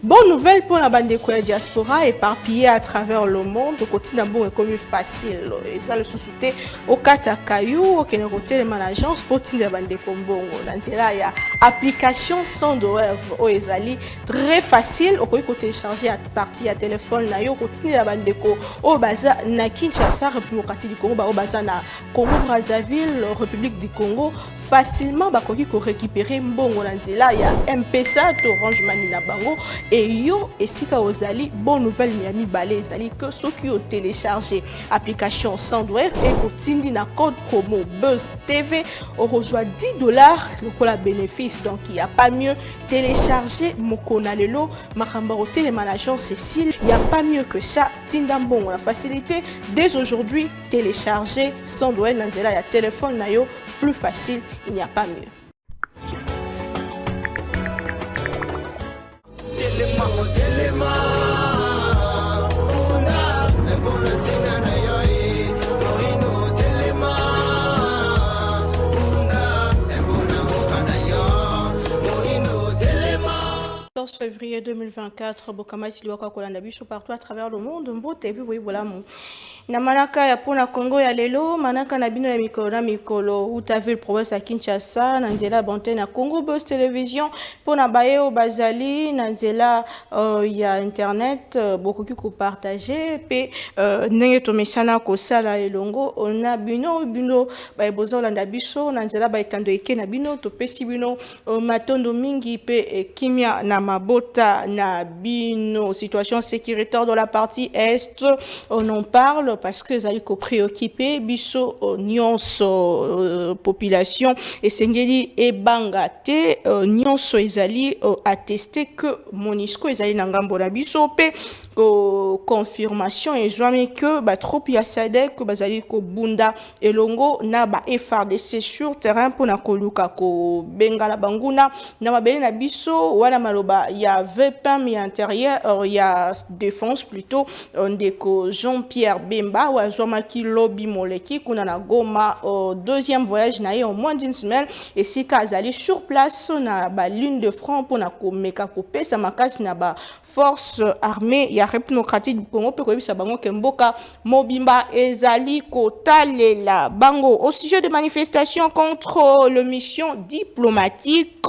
Bonne nouvelle pour la bande de diaspora éparpillée à travers le monde. Au quotidien, bon, est comme facile. Et ça, le sous-souté au Katakayou, au Kénéroté, les managers, pour la bande de Kombongo. Dans là, il y a application sans douleur au Ezali. Très facile. Au côté télécharger à partir à téléphone, na yo, quotidien la bande de Ko, au Baza, na Kinshasa, République du Congo, au Baza, na Congo-Brazzaville, République du Congo. Facilement bakoki ko récupérer mbongo na nzela ya M-Pesa to Orange Money na bango et yo esika ozali bonne nouvelle miami balé ezali que ceux qui ont téléchargé application Sandwave et kotindi na code promo Buzz TV on reçoit $10 le la bénéfice donc il y a pas mieux télécharger mokona lelo makambaro télémanagement Cécile il y a pas mieux que ça tinda mbongo la facilité dès aujourd'hui télécharger Sandwave na nzela ya téléphone na yo plus facile, il n'y a pas mieux. Février 2024, Bokama Siliwaka Kolanda Bicho partout à travers le monde. Mbote bi oui voilà mon. Na manaka ya pona Congo ya lelo, manaka na bino ya mikolo, où t'as vu le province à Kinshasa, na nzela bante na Congo Buzz Télévision, pona baye au Bazali, na nzela ya internet, beaucoup qui partager, pe nenge to mesana ko sala elongo, on a bino baye boza Olanda Bicho, na nzela baye tando eke na bino, to pesi bino matondo mingi pe kimia na mabota na bino situation sécuritaire dans la partie est on en parle parce que zali ko préoccupé biso nyonso population et sengeli e bangate nyonso ezali attesté que Monisco ezali na ngambo na biso pe confirmation et jamais que ba trop ya sadek bazali ko bunda elongo na ba FRDC sur terrain pour na koluka ko bengala banguna na mabele na biso wala maloba il y a VPM intérieur il y a défense plutôt ndeko Jean-Pierre Bemba ou azomaki lobby moleki kuna na Goma deuxième voyage na en moins d'une semaine et si kazali sur place na ba lune de front pour na ko meka ko pesa makasi na ba force armée ya République démocratique du Congo pe ko bisa bango kemboka mobimba ezali ko talela bango au sujet de manifestations contre le mission diplomatique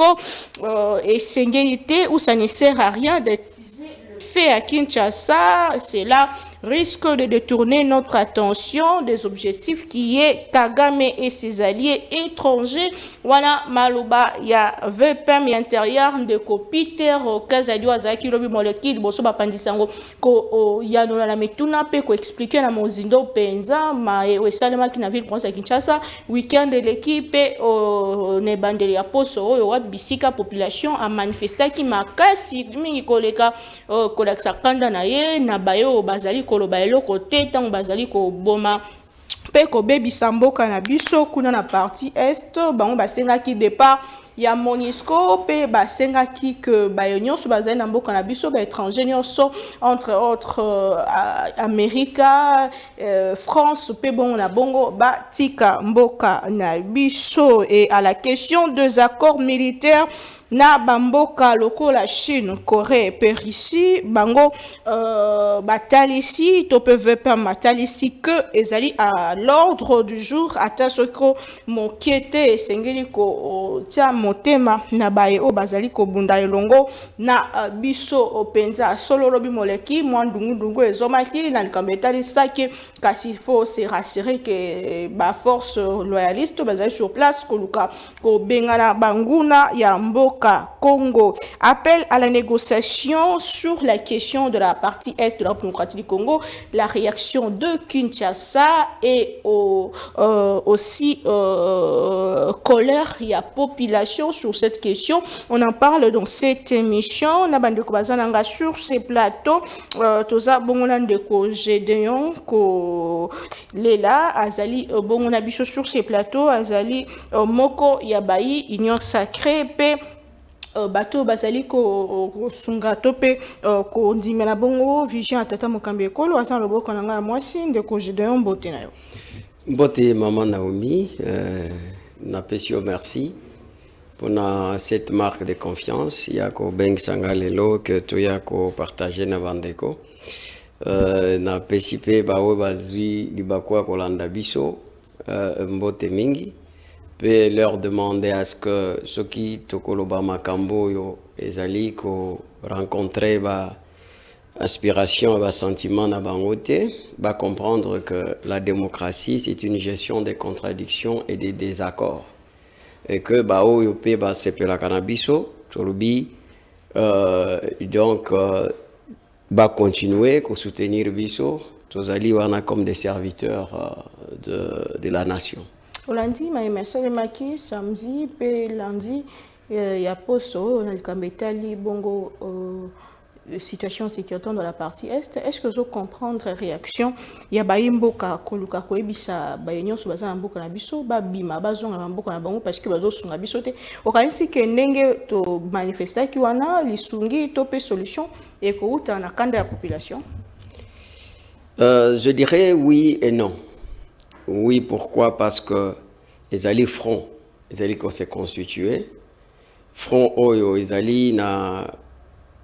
et singélité où ça ne sert à rien d'utiliser le fait à Kinshasa, c'est là risque de détourner notre attention des objectifs qui est Kagame et ses alliés étrangers. Voilà, Malouba, il y a VPM intérieur de Peter Kazadi Wazaki Lobi Moleki, Boso Bapandisango, ko Yanola la Metuna, pe ko expliquer na Mozindo Penza, ma e Salema qui n'a ville province à Kinshasa, week-end de l'équipe, ne bandeli ya poso, wa bisika population a manifesté qui makasi, mingi koleka, koleksa kanda na ye, na bayo bazali koloba eloko te tango bazali ko boma pe ko bebi samboka na biso kuna na partie est bango basengaki départ ya Monisco pe basengaki que bayonyoso bazali na mboka na biso ba étranger nyonso entre autres America France pe bon na bongo ba tika mboka na biso et à la question des accords militaires na bamboka loko la Chine, Corée, Périssi, bango batalisi to peuvent pas matalisi que ezali à l'ordre du jour ata soko mokiete sengeli ko tia motema na baye o bazali ko bunda elongo na biso penza solo robi moleki mwandungu ezomaki na likambetali saki kasi il faut se rassurer que ba force loyaliste bazali sur place ko luka ko bengana banguna ya mboka Congo. Appel à la négociation sur la question de la partie est de la République démocratique du Congo, la réaction de Kinshasa et aussi colère et la population sur cette question. On en parle dans cette émission. Nabande Kobazananga sur ces plateaux. Toza Bongonande ko Gédéon ko Lela Azali Bongonabicho sur ces plateaux. Azali Moko Yabayi Union Sacrée P bato bazali ko sunga tope ko ndimela bongo vision atata mokambe ekolo asa loboko na nga mwasi ndeko Gédéon mbote na yo mbote maman Naomi na pesio merci pour cette marque de confiance. Il y a que Ben Sangalelo que tu as partagé na bandeko. Na PCP bawe bazui libakwa kolanda biso mbote mingi. Peut leur demander à ce que ceux qui tokoloba makambo yo ezali ko rencontrer ba aspiration, ba sentiment na bangote, ba comprendre que la démocratie c'est une gestion des contradictions et des désaccords et que ba oyo pe ba sepela cannabis tolobi donc ba continuer ko soutenir biso tozali wana comme des serviteurs de la nation. Lundi, mais maki samedi, puis lundi, il y a posto, on a le Kambetali, bongo, situation sécuritaire dans la partie est. Est-ce que vous comprendre réaction? Il y a Baimboka, Koluka, Koebisa, Bayon, Subazan, Boka, Nabiso, Babima, Bazon, Boka, Bango, parce que Bazo sont Nabisote. Au cas où que Nenge to manifester qui wana, l'Isungi, topé solution, et que vous t'en a quand de la population? Je dirais oui et non. Oui, pourquoi? Parce que les alliés front, les alliés qu'on s'est constitué, front oyo, les alliés na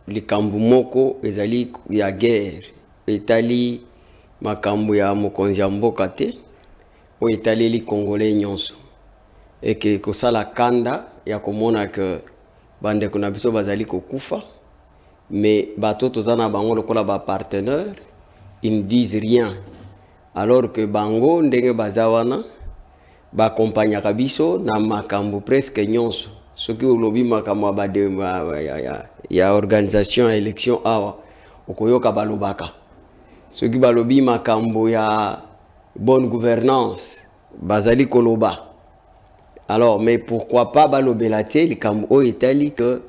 les kambumoko, les alliés y a guerre, Italie makambu ya mokonzi mboka te, o Italie les Congolais nyonso, et que ça la kanda ya komona que bande kuna biso bazali kokufa, mais bato tozana bango lokola ba partenaire, ils ne disent rien. Alors que bango ndenge bazawana ba accompagnaka biso na makambo presque nyonso soki olobi makambo ya organisation élection awa okoyoka balobaka soki balobi makambo ya bonne gouvernance bazali koloba. Alors mais pourquoi pas balobela te likambo o etali que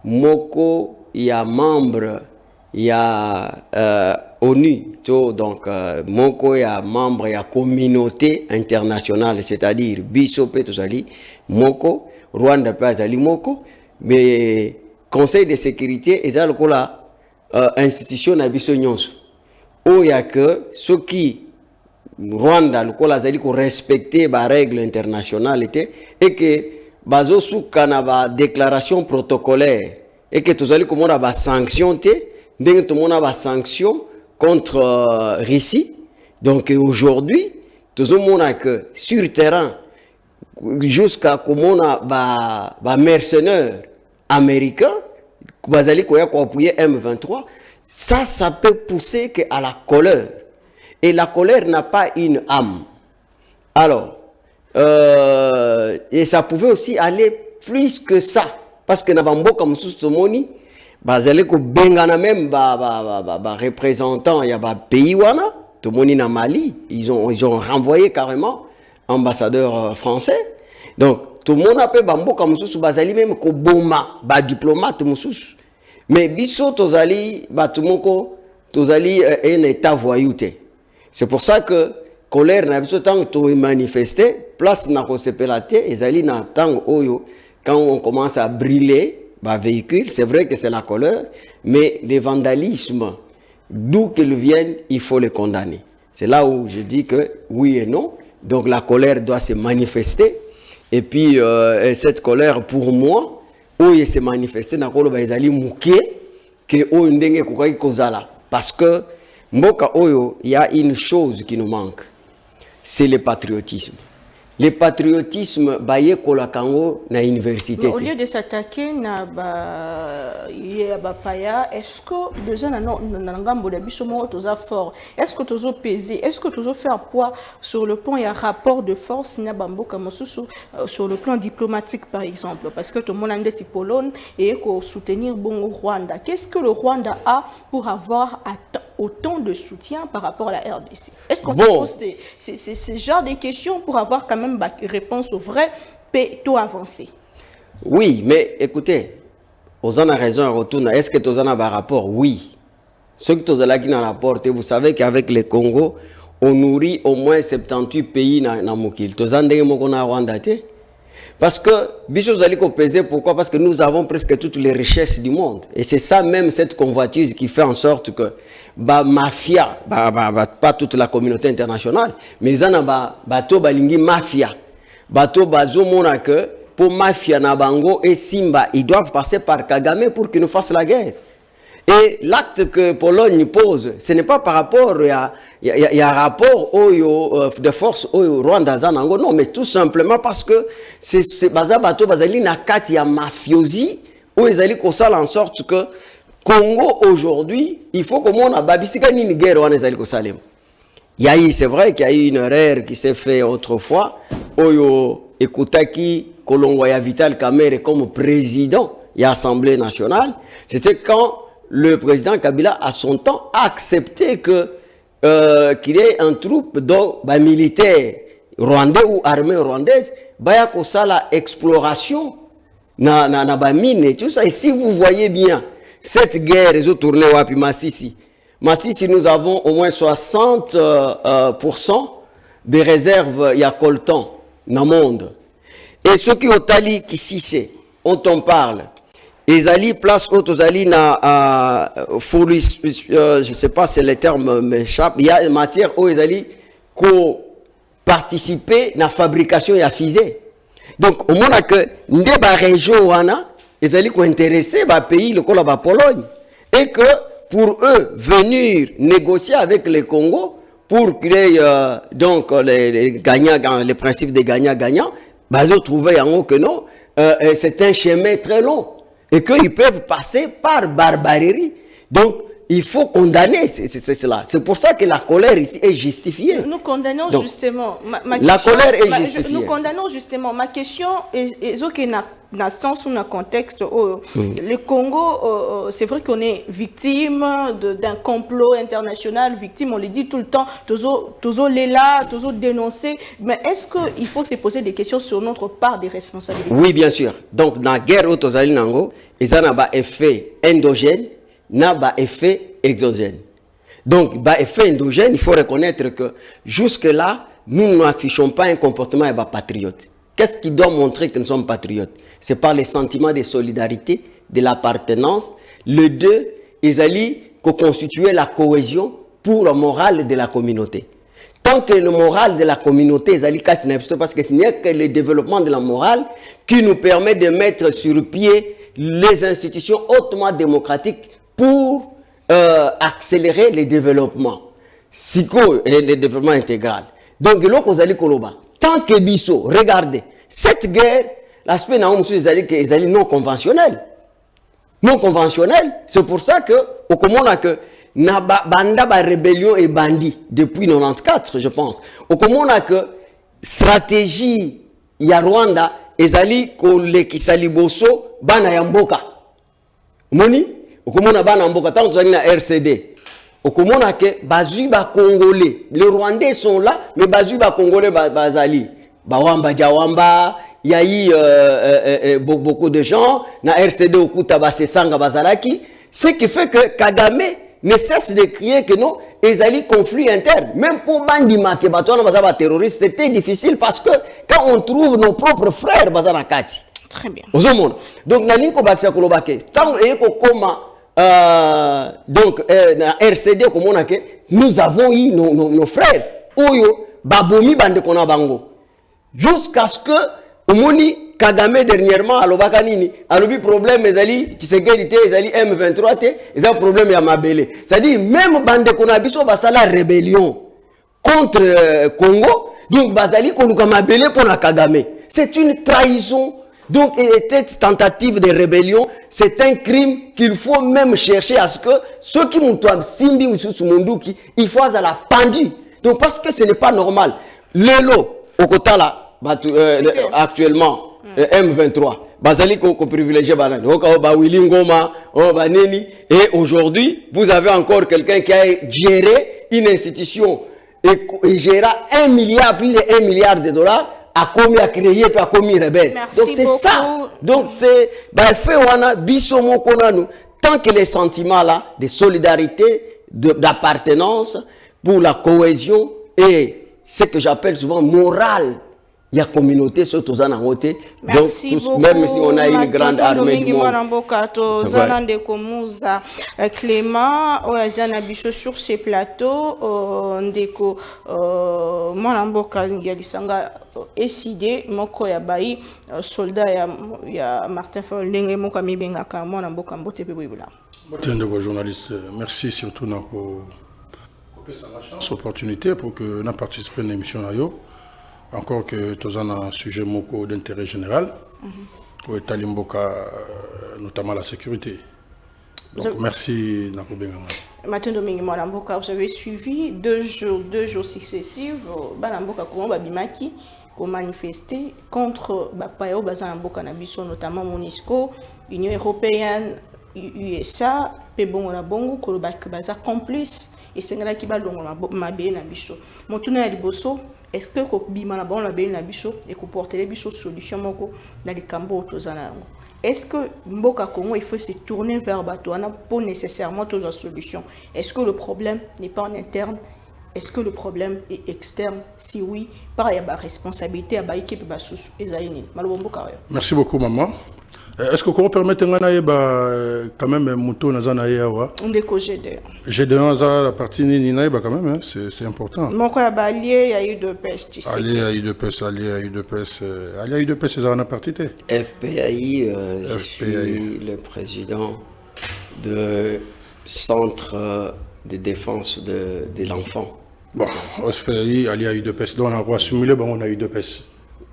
moko ya membre ya ONU, donc moko ya membre ya communauté internationale, c'est-à-dire biso pe tozali moko, Rwanda pe azali moko, mais Conseil de sécurité ezali lokola institution na biso nyonso. Oya que ceux qui Rwanda lokola azali ko respecter ba règles internationales et que bazo suka na ba déclaration protocolaire et que tozali komona ba sanction te ndenge tomona ba sanction contre Russie. Donc aujourd'hui, tout le monde a que sur terrain, jusqu'à comme on a mercenaires américains, qui ont appuyé M23, ça peut pousser à la colère. Et la colère n'a pas une âme. Alors, et ça pouvait aussi aller plus que ça. Parce que nous avons comme sous-somoni, bazali ko bengana même représentant il y a pays wana tout le monde na Mali ils ont renvoyé carrément ambassadeur français. Donc tout le monde a pe bamboka mususu bazali même ko boma ba diplomate mususu mais biso tozali batumoko tozali un état voyouté. C'est pour ça que colère na biso tant to manifester place na ko sepelate ezali na tango oyo quand on commence à brûler véhicule, c'est vrai que c'est la colère, mais le vandalisme, d'où qu'ils viennent, il faut les condamner. C'est là où je dis que oui et non. Donc la colère doit se manifester. Et puis cette colère, pour moi, où il se manifeste, parce que il y a une chose qui nous manque, c'est le patriotisme. Le patriotisme baye kolakango na université. Au lieu de s'attaquer na paya, est-ce que déjà na ngambo de bisomo toza fort? Est-ce que tozo peser? Est-ce que tozo faire poids sur le plan il y a rapport de force na bambo comme sur le plan diplomatique par exemple parce que tout le monde a des Pologne et ko soutenir bon Rwanda. Qu'est-ce que le Rwanda a pour avoir autant de soutien par rapport à la RDC? Est-ce qu'on se pose ce genre de questions pour avoir quand même une réponse au vrai tout avancé? Oui, mais écoutez, vous en avez raison, retourne. Est-ce que vous en avez un rapport? Oui. Ceux qui ont un rapport, vous savez qu'avec le Congo, on nourrit au moins 78 pays dans Mokil. Vous en avez un Rwanda? Parce que, Bichos Zaliko pesait, pourquoi? Parce que nous avons presque toutes les richesses du monde. Et c'est ça même, cette convoitise qui fait en sorte que mafia, pas toute la communauté internationale, mais il y a bateau balingi mafia. Bateau bazo mona que pour Mafia Nabango et Simba, ils doivent passer par Kagame pour qu'ils nous fassent la guerre. Et l'acte que Pologne pose, ce n'est pas par rapport à rapport de force au Rwanda Zanango, non, mais tout simplement parce que c'est bazabato bazali na kati ya mafiosi où ils allaient en sorte que Congo aujourd'hui, il faut que mon ababisika ni guerre wana ezali kosalema. C'est vrai qu'il y a eu une erreur qui s'est faite autrefois. Oyo Ekutaki Kolongwa Vital Kamerhe comme président de l'Assemblée nationale. C'était quand le président Kabila, à son temps, a accepté que qu'il y ait un troupe militaire rwandais ou armée rwandaise, baya kosala exploration na mine et tout ça. Et si vous voyez bien cette guerre, ils ont tourné wapi Masisi. Masisi, nous avons au moins 60% des réserves il y a coltan dans le monde. Et ceux qui ont tali qui c'est, on t'en parle. Les alliés place aux alliés na je sais pas si les termes m'échappent. Il y a une matière où les alliés qui participer à la fabrication de la fusée. Donc au moins que ndeba région wana les alliés qui intéressés ba pays le col la Pologne et que pour eux venir négocier avec le Congo pour créer donc les gagnants, les principes des gagnants-gagnants, ils ont trouvé en haut que non, c'est un chemin très long et qu'ils peuvent passer par barbarie. Donc, il faut condamner cela. C'est pour ça que la colère ici est justifiée. Nous condamnons donc, justement. La colère est justifiée. Nous condamnons justement. Ma question est dans le sens ou dans le contexte. Le Congo, c'est vrai qu'on est victime d'un complot international, victime, on le dit tout le temps, toujours les là, toujours dénoncer. Mais est-ce qu'il faut se poser des questions sur notre part des responsabilités? Oui, bien sûr. Donc, dans la guerre au Tozali Nango, ils ont un effet endogène. N'a pas effet exogène. Donc, bah effet endogène, il faut reconnaître que jusque-là, nous n'affichons pas un comportement patriote. Qu'est-ce qui doit montrer que nous sommes patriotes? C'est par les sentiments de solidarité, de l'appartenance. Le deux, ils allaient constituer la cohésion pour le moral de la communauté. Tant que le moral de la communauté est allé parce que ce n'est que le développement de la morale qui nous permet de mettre sur pied les institutions hautement démocratiques pour accélérer le développement et le développement intégral. Donc, tant que Bisso, regardez, cette guerre, l'aspect est non conventionnel. Non conventionnel, c'est pour ça que, au Comona, que Banda rébellion et bandit depuis 94, je pense. Au Comona, que stratégie, il y a Rwanda, ezali kole kisaliboso, bana yamboka. Moni? Okomona bana mboka tant que na RCD. Okomona que bazui ba congolais. Les Rwandais sont là mais bazui ba congolais bazali. Bawamba jawamba, il y a eu beaucoup de gens na RCD okuta basesanga bazalaki, ce qui fait que Kagame ne cesse de crier que non, ezali conflit interne. Même pour bandima que batona bazaba terroriste, c'était difficile parce que quand on trouve nos propres frères bazana kati. Très bien. Donc nalinko bakisa kolobake. Tant eko koma donc na RCD comme on a que nous avons eu nos frères oyo babomi bande kona bango jusqu'à ce que omoni Kagame dernièrement alobaka nini alobi problème ezali sécurité ezali M23 te ezali problème ya mabele, c'est-à-dire même bande kona biso basala rébellion contre Congo, donc bazali koluka mabele pour na Kagame. C'est une trahison. Donc, cette tentative de rébellion, c'est un crime qu'il faut même chercher à ce que ceux qui m'ont simbi ou sous il faut à la pendu. Donc, parce que ce n'est pas normal. L'élo, au côté là, actuellement, M23, Bazali ko privilégié banane. Et aujourd'hui, vous avez encore quelqu'un qui a géré une institution et gérera 1 milliard, plus de 1 milliard de dollars. A commis à créer puis a commis rebelle. Donc c'est ça. Donc c'est fait wana biso moko nanu tant que les sentiments là de solidarité, d'appartenance pour la cohésion et ce que j'appelle souvent morale Il y a communauté surtout dans la côté. Donc beaucoup, même si on a une grande armée du monde. Clément Oyazana Bicho sur ces plateaux ndeko mwana mboka ngalisanga décidé moko ya bai soldat ya Martin Fayulu ndenge moko mibengaka mwana mboka mbote pe boyebula. Ndeko journaliste, merci surtout pour la chance, opportunité pour que nous participions à l'émission. Encore que tous un sujet d'intérêt général, notamment la sécurité. Donc merci Nako Benga. Martin Domingue Mwanamboka, vous avez suivi deux jours successifs. Banamboka Kongo Babimaki pour manifester contre Bapayo Bazamboka Nabiso, notamment MONUSCO, Union européenne, USA, Pebongo la Bongo, Kolobak Baza complice et Sengala Kibalongo Mabé Nabiso. Montuna Liboso. Est-ce que bima na bon la belle na biso et que porter les biso solution moko dans les cambo tozana? Est-ce que mboka Congo il faut se tourner vers Batouana pour nécessairement toute solution? Est-ce que le problème n'est pas en interne? Est-ce que le problème est externe? Si oui, par la responsabilité à l'équipe basus ezaini. Malobomboka. Merci beaucoup maman. Est-ce que vous permettez quand même moto nazana yawa? On décoge de. J'ai donné la partie nina quand même, c'est important. Mon quoi allié il y a eu de pêche, tu sais. Allié a eu de pêche, allié a eu de pêche, c'est la partie. FPAI, je suis le président de centre de défense de l'enfant. Bon, FPAI, allié a eu de pêche, donc on a simulé, on a eu de pêche.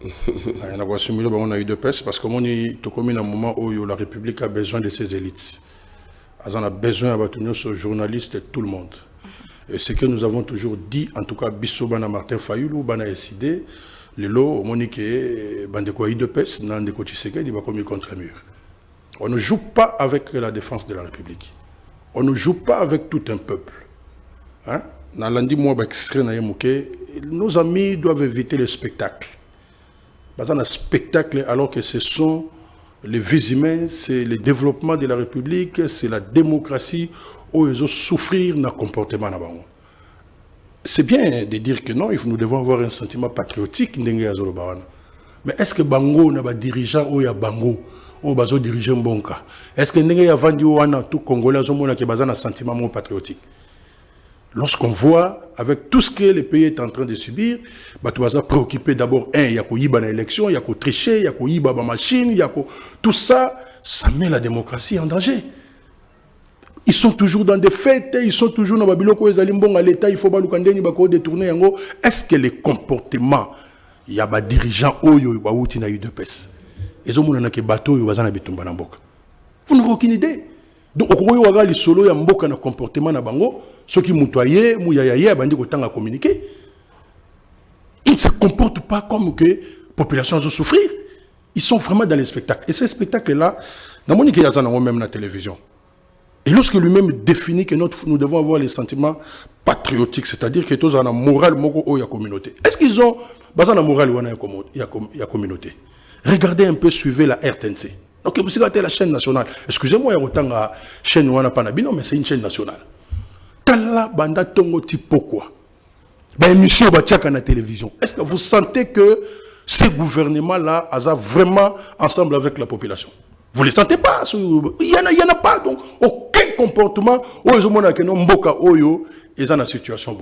On a eu de pêche parce que on est comme un moment où la République a besoin de ses élites. On a besoin de ces journalistes et tout le monde. Et ce que nous avons toujours dit, en tout cas, Bissobana Martin Fayulu, Bana SID, le lot, Monique, Bandeko de pêche, Nandeko Tshisekedi, il va commis contre un mur. On ne joue pas avec la défense de la République. On ne joue pas avec tout un peuple. Hein? Nos amis doivent éviter le spectacle. Un spectacle alors que ce sont les vies humaines, c'est le développement de la République, c'est la démocratie où ils ont souffrir dans le comportement. C'est bien de dire que non, nous devons avoir un sentiment patriotique. Mais est-ce que Bango n'a pas dirigeant ou ya Bango ou bazo dirigeant Bonka? Est-ce que n'y a vendu tout Congolais qui a un sentiment patriotique? Lorsqu'on voit, avec tout ce que le pays est en train de subir, tu vas préoccuper d'abord, il y a qu'il y a une élection, il y a qu'il tricher, il y a qu'il y a une machine, il y a tout ça, ça met la démocratie en danger. Ils sont toujours dans des fêtes, ils sont toujours dans Babiloko, ils sont à l'État, il faut pas détourner. Est-ce que les comportements, il y a des dirigeants qui ont eu de pèse? Ils ont des bateaux qui ont eu de Vous n'avez aucune idée. Donc, au Rwanda, les solos, il y a un comportement dans Bango. Ceux qui moutoyaient, mouyayaye, bandi ko tanga communiquer. Ils ne se comportent pas comme que la population va souffrir. Ils sont vraiment dans les spectacles. Et ces spectacles-là, dans mon équipe, ils même la télévision. Et lorsque lui-même définit que nous devons avoir les sentiments patriotiques, c'est-à-dire que tous ont la morale de la communauté. Est-ce qu'ils ont la morale de la communauté? Regardez un peu, suivez la RTNC. Donc, vous regardez la chaîne nationale. Excusez-moi, il y a une chaîne non, mais c'est une chaîne nationale. Tala banda tongo tipo quoi? Émission batiaka na télévision. Est-ce que vous sentez que ces gouvernements-là sont vraiment ensemble avec la population? Vous ne les sentez pas? Il y en a pas. Donc, aucun comportement où ils ont dit que non, mboka oyo, ils sont dans la situation.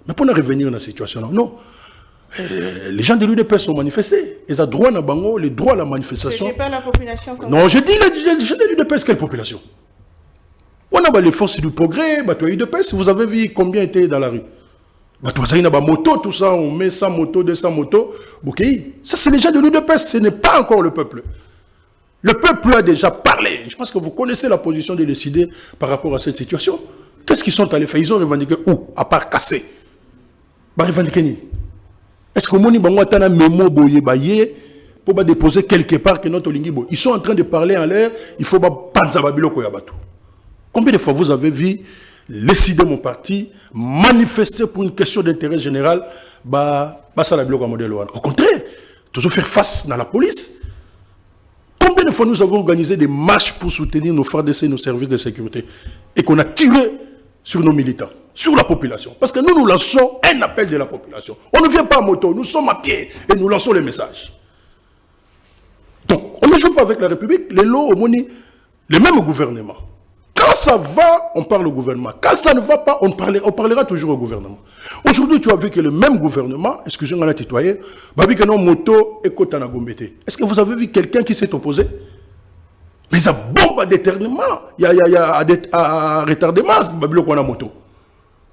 Mais pour revenir dans la situation, non. Les gens de l'UDPS ont manifesté. Ils ont droit à Bango, les droits à la manifestation. C'est pas la population comme non, je dis l'UDPS, quelle population? On a les forces du progrès, vous avez vu combien étaient dans la rue? Moto, tout ça, on met 100 motos, 200 motos. Ça, c'est les gens de l'UDPS, ce n'est pas encore le peuple. Le peuple a déjà parlé. Je pense que vous connaissez la position de décider par rapport à cette situation. Qu'est-ce qu'ils sont allés faire? Ils ont revendiqué où? À part casser. Est-ce que Moni Bangwatana Memo Boye Baye pour déposer quelque part que notre Lingibo? Ils sont en train de parler en l'air, il faut pas penser à Babiloko Yabatou. Combien de fois vous avez vu les de mon parti manifester pour une question d'intérêt général? Au contraire, toujours faire face à la police. Combien de fois nous avons organisé des marches pour soutenir nos FARDC, nos services de sécurité, et qu'on a tiré sur nos militants? sur la population. Parce que nous lançons un appel de la population. On ne vient pas à moto, nous sommes à pied et nous lançons les messages. Donc, on ne joue pas avec la République, les lots, les mêmes gouvernements. Quand ça va, on parle au gouvernement. Quand ça ne va pas, on parlera toujours au gouvernement. Aujourd'hui, tu as vu que le même gouvernement, excusez-moi, on a tutoyé, moto et Kotana Gombete. Est-ce que vous avez vu quelqu'un qui s'est opposé? Mais ça bombe à déterminement, il y a à retardement, on a moto.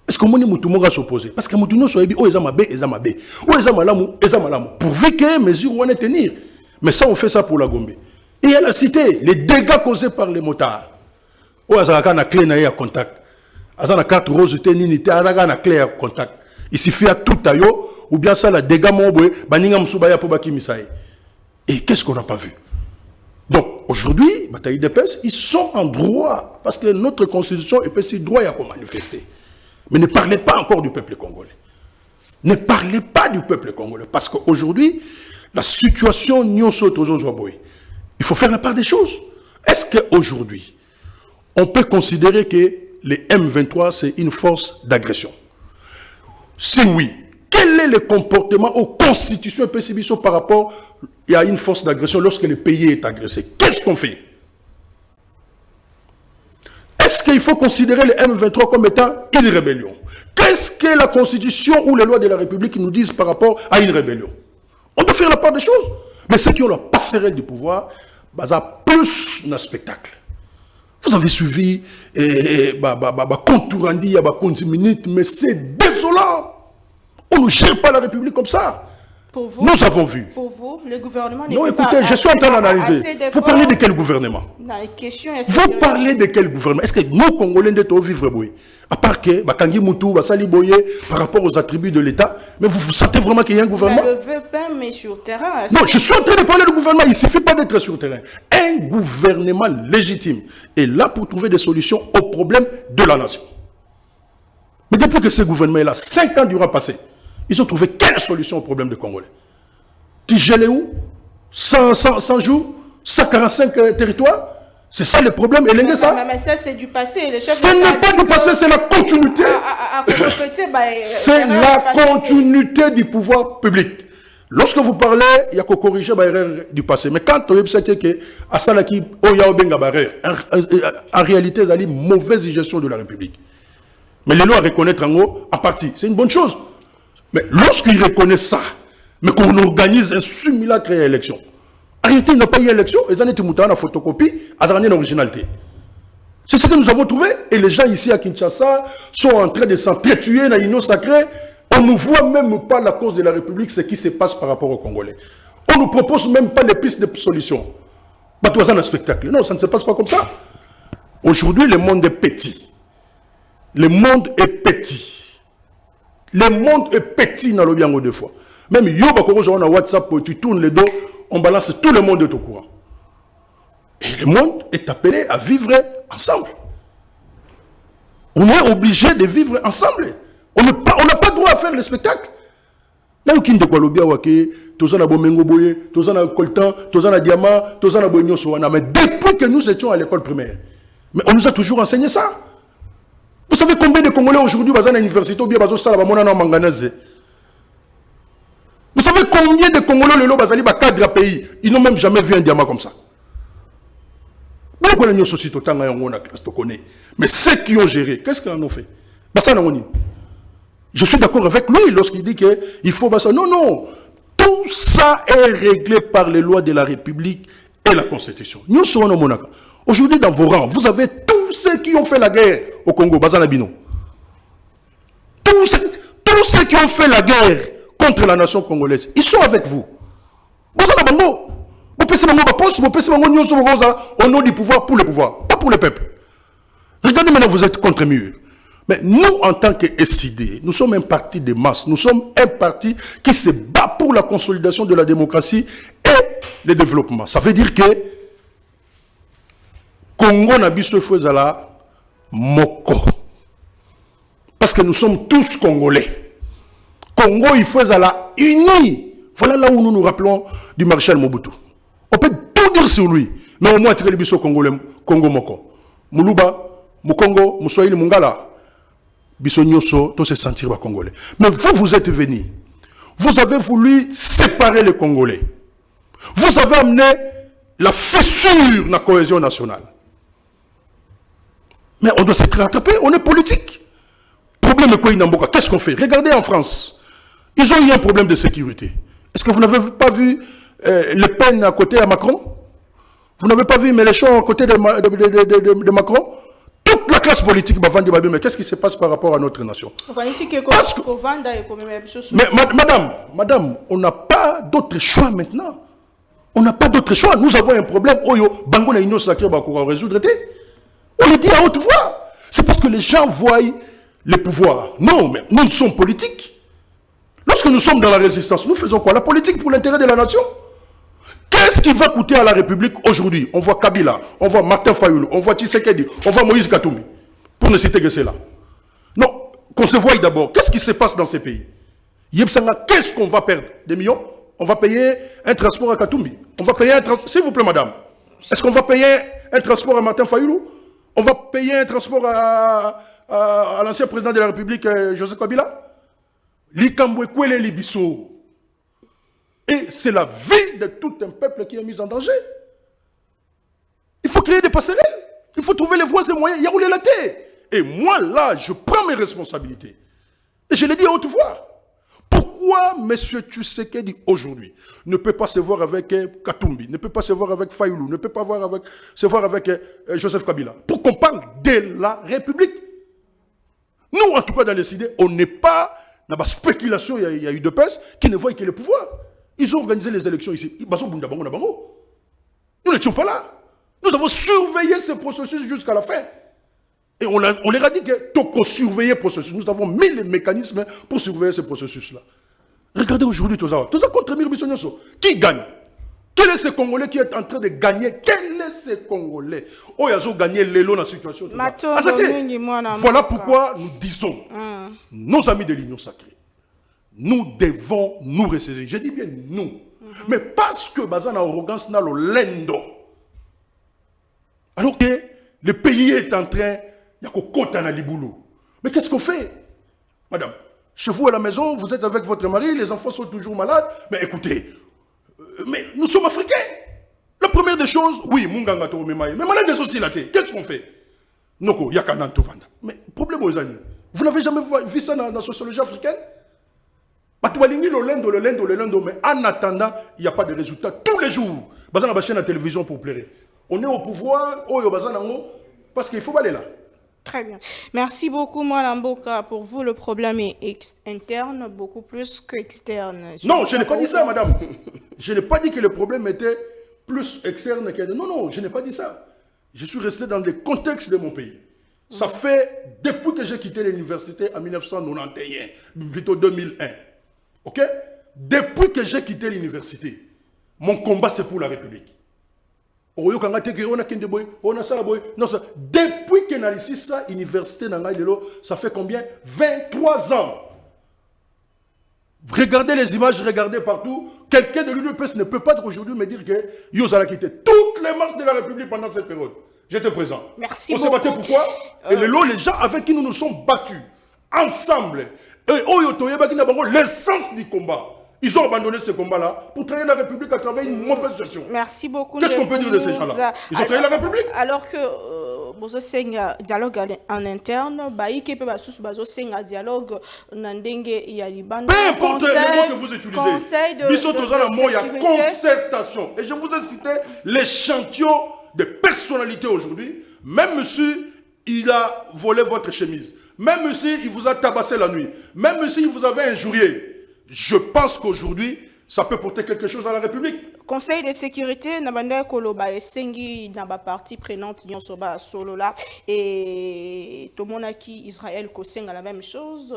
Est-ce que mon va s'opposer? Parce que mon soit dit, oh, ils ont ma pourvu que mesures vont tenir. Mais ça, on fait ça pour la Gombe. Et elle a cité les dégâts causés par les motards. Oh, ils ont une clé à contact. Ils ont une carte rose, ils ont une clé à contact. Il suffit à tout taillot, ou bien ça, la dégâts mobile, et qu'est-ce qu'on n'a pas vu? Donc, aujourd'hui, bataille de pèse, ils sont en droit, parce que notre constitution est aussi droit à manifester. Mais ne parlez pas encore du peuple congolais. Ne parlez pas du peuple congolais, parce qu'aujourd'hui, la situation, il faut faire la part des choses. Est-ce qu'aujourd'hui, on peut considérer que les M23, c'est une force d'agression? Si oui, quel est le comportement aux constitutions et par rapport à une force d'agression lorsque le pays est agressé? Qu'est-ce qu'on fait? Est-ce qu'il faut considérer les M23 comme étant une rébellion? Qu'est-ce que la constitution ou les lois de la République nous disent par rapport à une rébellion? On doit faire la part des choses. Mais ceux qui ont la passerelle du pouvoir, ça plus un spectacle. Vous avez suivi Contourandi, minutes, mais c'est désolant. On ne gère pas la République comme ça. Pour vous, nous avons vu. Pour vous, le gouvernement... Non, écoutez, je suis en train d'analyser. Vous parlez de quel gouvernement? Vous parlez de quel gouvernement? Est-ce que nous, Congolais, nous vivre boy? À part que, Bakangi Moutou, Basali Boye, par rapport aux attributs de l'État, mais vous sentez vraiment qu'il y a un gouvernement? Je ne veux pas, mais sur terrain... Non, je suis en train de parler du gouvernement. Il ne suffit pas d'être sur le terrain. Un gouvernement légitime est là pour trouver des solutions aux problèmes de la nation. Mais depuis que ce gouvernement est là, 5 ans durant passé, ils ont trouvé quelle solution aux problèmes des Congolais? Tu gelais où? 100 jours, 145 territoires. C'est ça le problème. Et ça? Mais ça, c'est du passé. Ce n'est pas du passé, c'est la continuité. C'est la continuité du pouvoir public. Lorsque vous parlez, il y a qu'à corriger l'erreur du passé. Mais quand vous savez que en réalité, il y a une mauvaise gestion de la République. Mais les lois reconnaître en partie, c'est une bonne chose. Mais lorsqu'ils reconnaissent ça, mais qu'on organise un simulacre à l'élection, en réalité, il n'y a pas eu d'élection, ils ont été moutés en photocopie, ils ont une originalité. C'est ce que nous avons trouvé. Et les gens ici à Kinshasa sont en train de s'entretuer dans l'union sacrée. On ne voit même pas la cause de la République, ce qui se passe par rapport aux Congolais. On ne propose même pas les pistes de solutions. Batouazan un spectacle. Non, ça ne se passe pas comme ça. Aujourd'hui, le monde est petit. Le monde est petit. Le monde est petit dans le biango deux fois. Même Yoba Korojo on a WhatsApp, tu tournes les dos, on balance tout le monde est au courant. Et le monde est appelé à vivre ensemble. On est obligé de vivre ensemble. On n'a pas droit à faire le spectacle. Mais depuis que nous étions à l'école primaire, mais on nous a toujours enseigné ça. Vous savez combien de Congolais aujourd'hui sont à l'université ou bien Vous savez combien de Congolais sont dans cadre pays? Ils n'ont même jamais vu un diamant comme ça. Mais ceux qui ont géré, qu'est-ce qu'ils en ont fait? Je suis d'accord avec lui lorsqu'il dit qu'il faut... Non, non. Tout ça est réglé par les lois de la République et la Constitution. Aujourd'hui, dans vos rangs, vous avez tous ceux qui ont fait la guerre au Congo. Tous ceux qui ont fait la guerre contre la nation congolaise, ils sont avec vous. Au nom du pouvoir, pour le pouvoir, pas pour le peuple. Regardez maintenant, vous êtes contre mur. Mais nous, en tant que SID, nous sommes un parti de masse. Nous sommes un parti qui se bat pour la consolidation de la démocratie et le développement. Ça veut dire que Congo n'a pas fait moko. Parce que nous sommes tous Congolais. Congo, il faut la unis. Voilà là où nous nous rappelons du maréchal Mobutu. On peut tout dire sur lui. Mais au moins, tirer le biso Congolais, Congo moko. Muluba, Mukongo, Muswahili, Mungala. Bissonioso, tout se sentir les Congolais. Mais vous êtes venus. Vous avez voulu séparer les Congolais. Vous avez amené la fissure de la cohésion nationale. Mais on doit se rattraper, on est politique. Problème de quoi Inamboka, qu'est-ce qu'on fait? Regardez en France. Ils ont eu un problème de sécurité. Est-ce que vous n'avez pas vu Le Pen à côté de Macron? Vous n'avez pas vu Mélenchon à côté de Macron? Toute la classe politique va vendre, mais qu'est-ce qui se passe par rapport à notre nation? Parce que, mais madame, on n'a pas d'autre choix maintenant. On n'a pas d'autre choix. Nous avons un problème. Oyo, Bango na Union Sacrée va résoudre. On le dit à haute voix. C'est parce que les gens voient le pouvoir. Non, mais nous sommes politiques. Lorsque nous sommes dans la résistance, nous faisons quoi? La politique pour l'intérêt de la nation. Qu'est-ce qui va coûter à la République aujourd'hui? On voit Kabila, on voit Martin Fayoulou, on voit Tshisekedi, on voit Moïse Katumbi. Pour ne citer que cela. Non, qu'on se voie d'abord. Qu'est-ce qui se passe dans ces pays? Qu'est-ce qu'on va perdre? Des millions? On va payer un transport à Katumbi. On va payer un transport... S'il vous plaît, madame. Est-ce qu'on va payer un transport à Martin Fayoulou? On va payer un transport à l'ancien président de la République, Joseph Kabila? L'Ikambouekwele Libiso. Et c'est la vie de tout un peuple qui est mis en danger. Il faut créer des passerelles. Il faut trouver les voies et moyens. Il y a roulé la terre. Et moi, là, je prends mes responsabilités. Et je l'ai dit à haute voix. Pourquoi M. Tshisekedi aujourd'hui ne peut pas se voir avec Katumbi, ne peut pas se voir avec Fayoulou, ne peut pas se voir avec Joseph Kabila? Pour qu'on parle de la République. Nous, en tout cas, dans les idées, on n'est pas dans la spéculation, il y a eu de pèse, qui ne voient que le pouvoir. Ils ont organisé les élections ici. Nous n'étions pas là. Nous avons surveillé ce processus jusqu'à la fin. Et on leur a dit que tout qu'on surveillait le processus, nous avons mis les mécanismes pour surveiller ce processus-là. Regardez aujourd'hui tout ça. Tout ça contre Bissonioso. Qui gagne? Quel est ce Congolais qui est en train de gagner? Quel est ce Congolais? Oh, ils ont gagné l'élo dans la situation. Voilà pourquoi nous disons, nos amis de l'Union Sacrée, nous devons nous ressaisir. Je dis bien nous. Mais parce que Bazan a arrogance dans le lendo. Alors que le pays est en train, il y a qu'au côté dans Liboulou. Mais qu'est-ce qu'on fait? Madame, chez vous à la maison, vous êtes avec votre mari, les enfants sont toujours malades. Mais écoutez, mais nous sommes africains. La première des choses, oui, Munganga to mais malade des aussi la tête. Qu'est-ce qu'on fait? Noko, Yakanan to vanda. Mais problème aux amis. Vous n'avez jamais vu ça dans la sociologie africaine? Mais en attendant, il n'y a pas de résultat. Tous les jours, on a la chaîne à la télévision pour plaire. On est au pouvoir, parce qu'il faut aller là. Très bien. Merci beaucoup, Mme Mboka. Pour vous, le problème est interne beaucoup plus qu'externe. Non, je n'ai pas dit ça, madame. Je n'ai pas dit que le problème était plus externe que... Non, je n'ai pas dit ça. Je suis resté dans le contexte de mon pays. Ça fait, depuis que j'ai quitté l'université en 1991, plutôt 2001, ok? Depuis que j'ai quitté l'université, mon combat c'est pour la République. Depuis que j'ai ici ça, l'université, ça fait combien? 23 ans. Regardez les images, regardez partout. Quelqu'un de l'UDPS ne peut pas aujourd'hui me dire que Yosa a quitté toutes les marches de la République pendant cette période. J'étais présent. Merci beaucoup. On s'est battu pourquoi? Et les gens avec qui nous nous sommes battus, ensemble, l'essence du combat, ils ont abandonné ce combat-là pour trahir la République à travers une mauvaise gestion. Merci beaucoup. Qu'est-ce qu'on peut dire de ces gens-là? Ils ont trahi la République. Alors que vous avez un dialogue en interne, dialogue peu importe le mot que vous utilisez. Il y a concertation. Et je vous ai cité l'échantillon de personnalité aujourd'hui. Même si il a volé votre chemise, même si il vous a tabassé la nuit, même si vous avez injurié, je pense qu'aujourd'hui, ça peut porter quelque chose à la République. Conseil de sécurité, Nabanda Koloba et Sengi Naba partie prenante Nyosoba Solola et Tomonaki Israël Koseng à la même chose.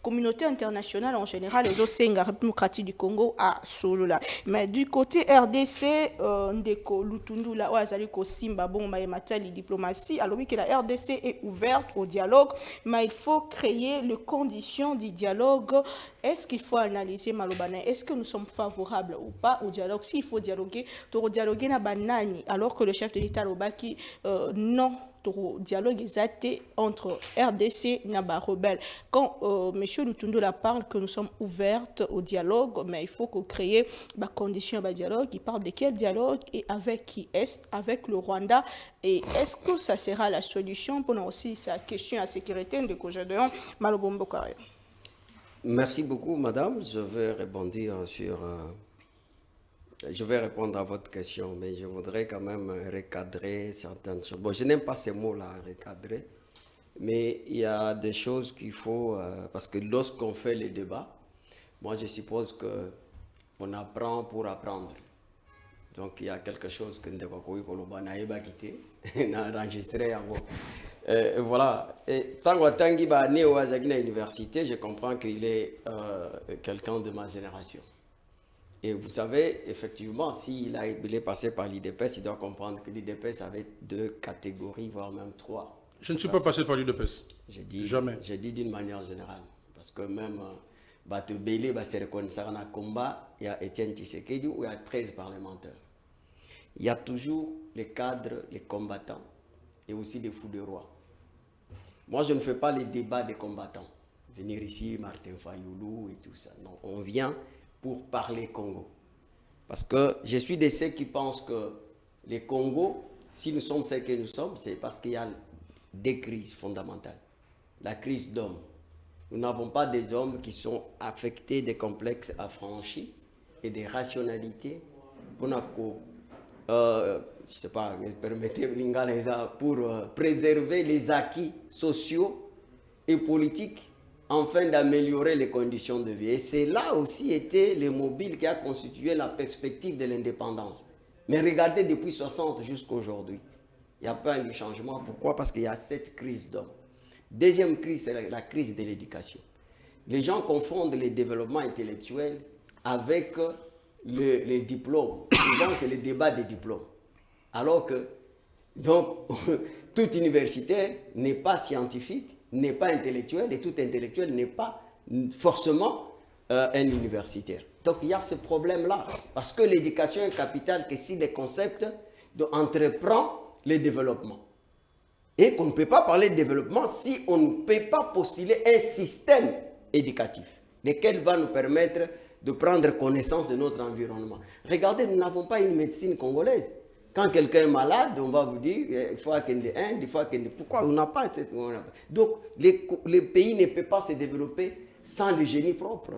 Communauté internationale en général, les Osenga République du Congo à Solola. Mais du côté RDC, Ndeko Lutundu la Oazali Kosimba Bomba et Matali diplomatie. Alors oui que la RDC est ouverte au dialogue, mais il faut créer les conditions du dialogue. Est-ce qu'il faut analyser Malobane? Est-ce que nous sommes favorables ou pas au dialogue? Si il faut dialoguer, to dialoguer na banani, alors que le chef de l'État Lobaki, non, to dialogue exacté entre RDC et Naba rebelle. Quand M. Lutundula parle que nous sommes ouvertes au dialogue, mais il faut qu'on crée des conditions de dialogue. Il parle de quel dialogue et avec qui est-ce? Avec le Rwanda. Et est-ce que ça sera la solution pour aussi sa question à sécurité de Kojadon Malobombo Kare? Merci beaucoup, madame. Je vais rebondir sur... je vais répondre à votre question, mais je voudrais quand même recadrer certaines choses. Bon, je n'aime pas ces mots-là, recadrer, mais il y a des choses qu'il faut... parce que lorsqu'on fait les débats, moi je suppose qu'on apprend pour apprendre. Donc il y a quelque chose que nous devons quitter, enregistré en gros. Voilà. Et Tangi va né au Azagina Université, je comprends qu'il est quelqu'un de ma génération. Et vous savez, effectivement, s'il est passé par l'IDPS, il doit comprendre que l'IDPS avait 2 catégories, voire même 3. Je ne suis pas passé par l'IDPS. Jamais. J'ai dit d'une manière générale. Parce que même, Batubele, c'est reconnaissant dans le combat, il y a Étienne Tshisekedi où il y a 13 parlementaires. Il y a toujours les cadres, les combattants et aussi des fous de roi. Moi, je ne fais pas les débats des combattants. Venir ici, Martin Fayoulou et tout ça. Non, on vient pour parler Congo. Parce que je suis de ceux qui pensent que les Congos, si nous sommes ceux que nous sommes, c'est parce qu'il y a des crises fondamentales. La crise d'hommes. Nous n'avons pas des hommes qui sont affectés des complexes affranchis et des rationalités pour je sais pas, permettez pour préserver les acquis sociaux et politiques afin d'améliorer les conditions de vie. Et c'est là aussi été le mobile qui a constitué la perspective de l'indépendance. Mais regardez depuis 60 jusqu'à aujourd'hui, il n'y a pas de changement. Pourquoi? Parce qu'il y a cette crise d'hommes. Deuxième crise, c'est la crise de l'éducation. Les gens confondent les développements intellectuels avec les diplômes. Souvent, c'est le débat des diplômes. Alors que, donc, tout universitaire n'est pas scientifique, n'est pas intellectuel, et tout intellectuel n'est pas forcément un universitaire. Donc, il y a ce problème-là. Parce que l'éducation est capitale, que si les concepts entreprend les développements. Et qu'on ne peut pas parler de développement si on ne peut pas postuler un système éducatif, lequel va nous permettre de prendre connaissance de notre environnement. Regardez, nous n'avons pas une médecine congolaise. Quand quelqu'un est malade, on va vous dire, il faut qu'il y ait Inde, il faut qu'il y ait... Pourquoi on n'a pas cette... Donc, les pays ne peuvent pas se développer sans le génie propre.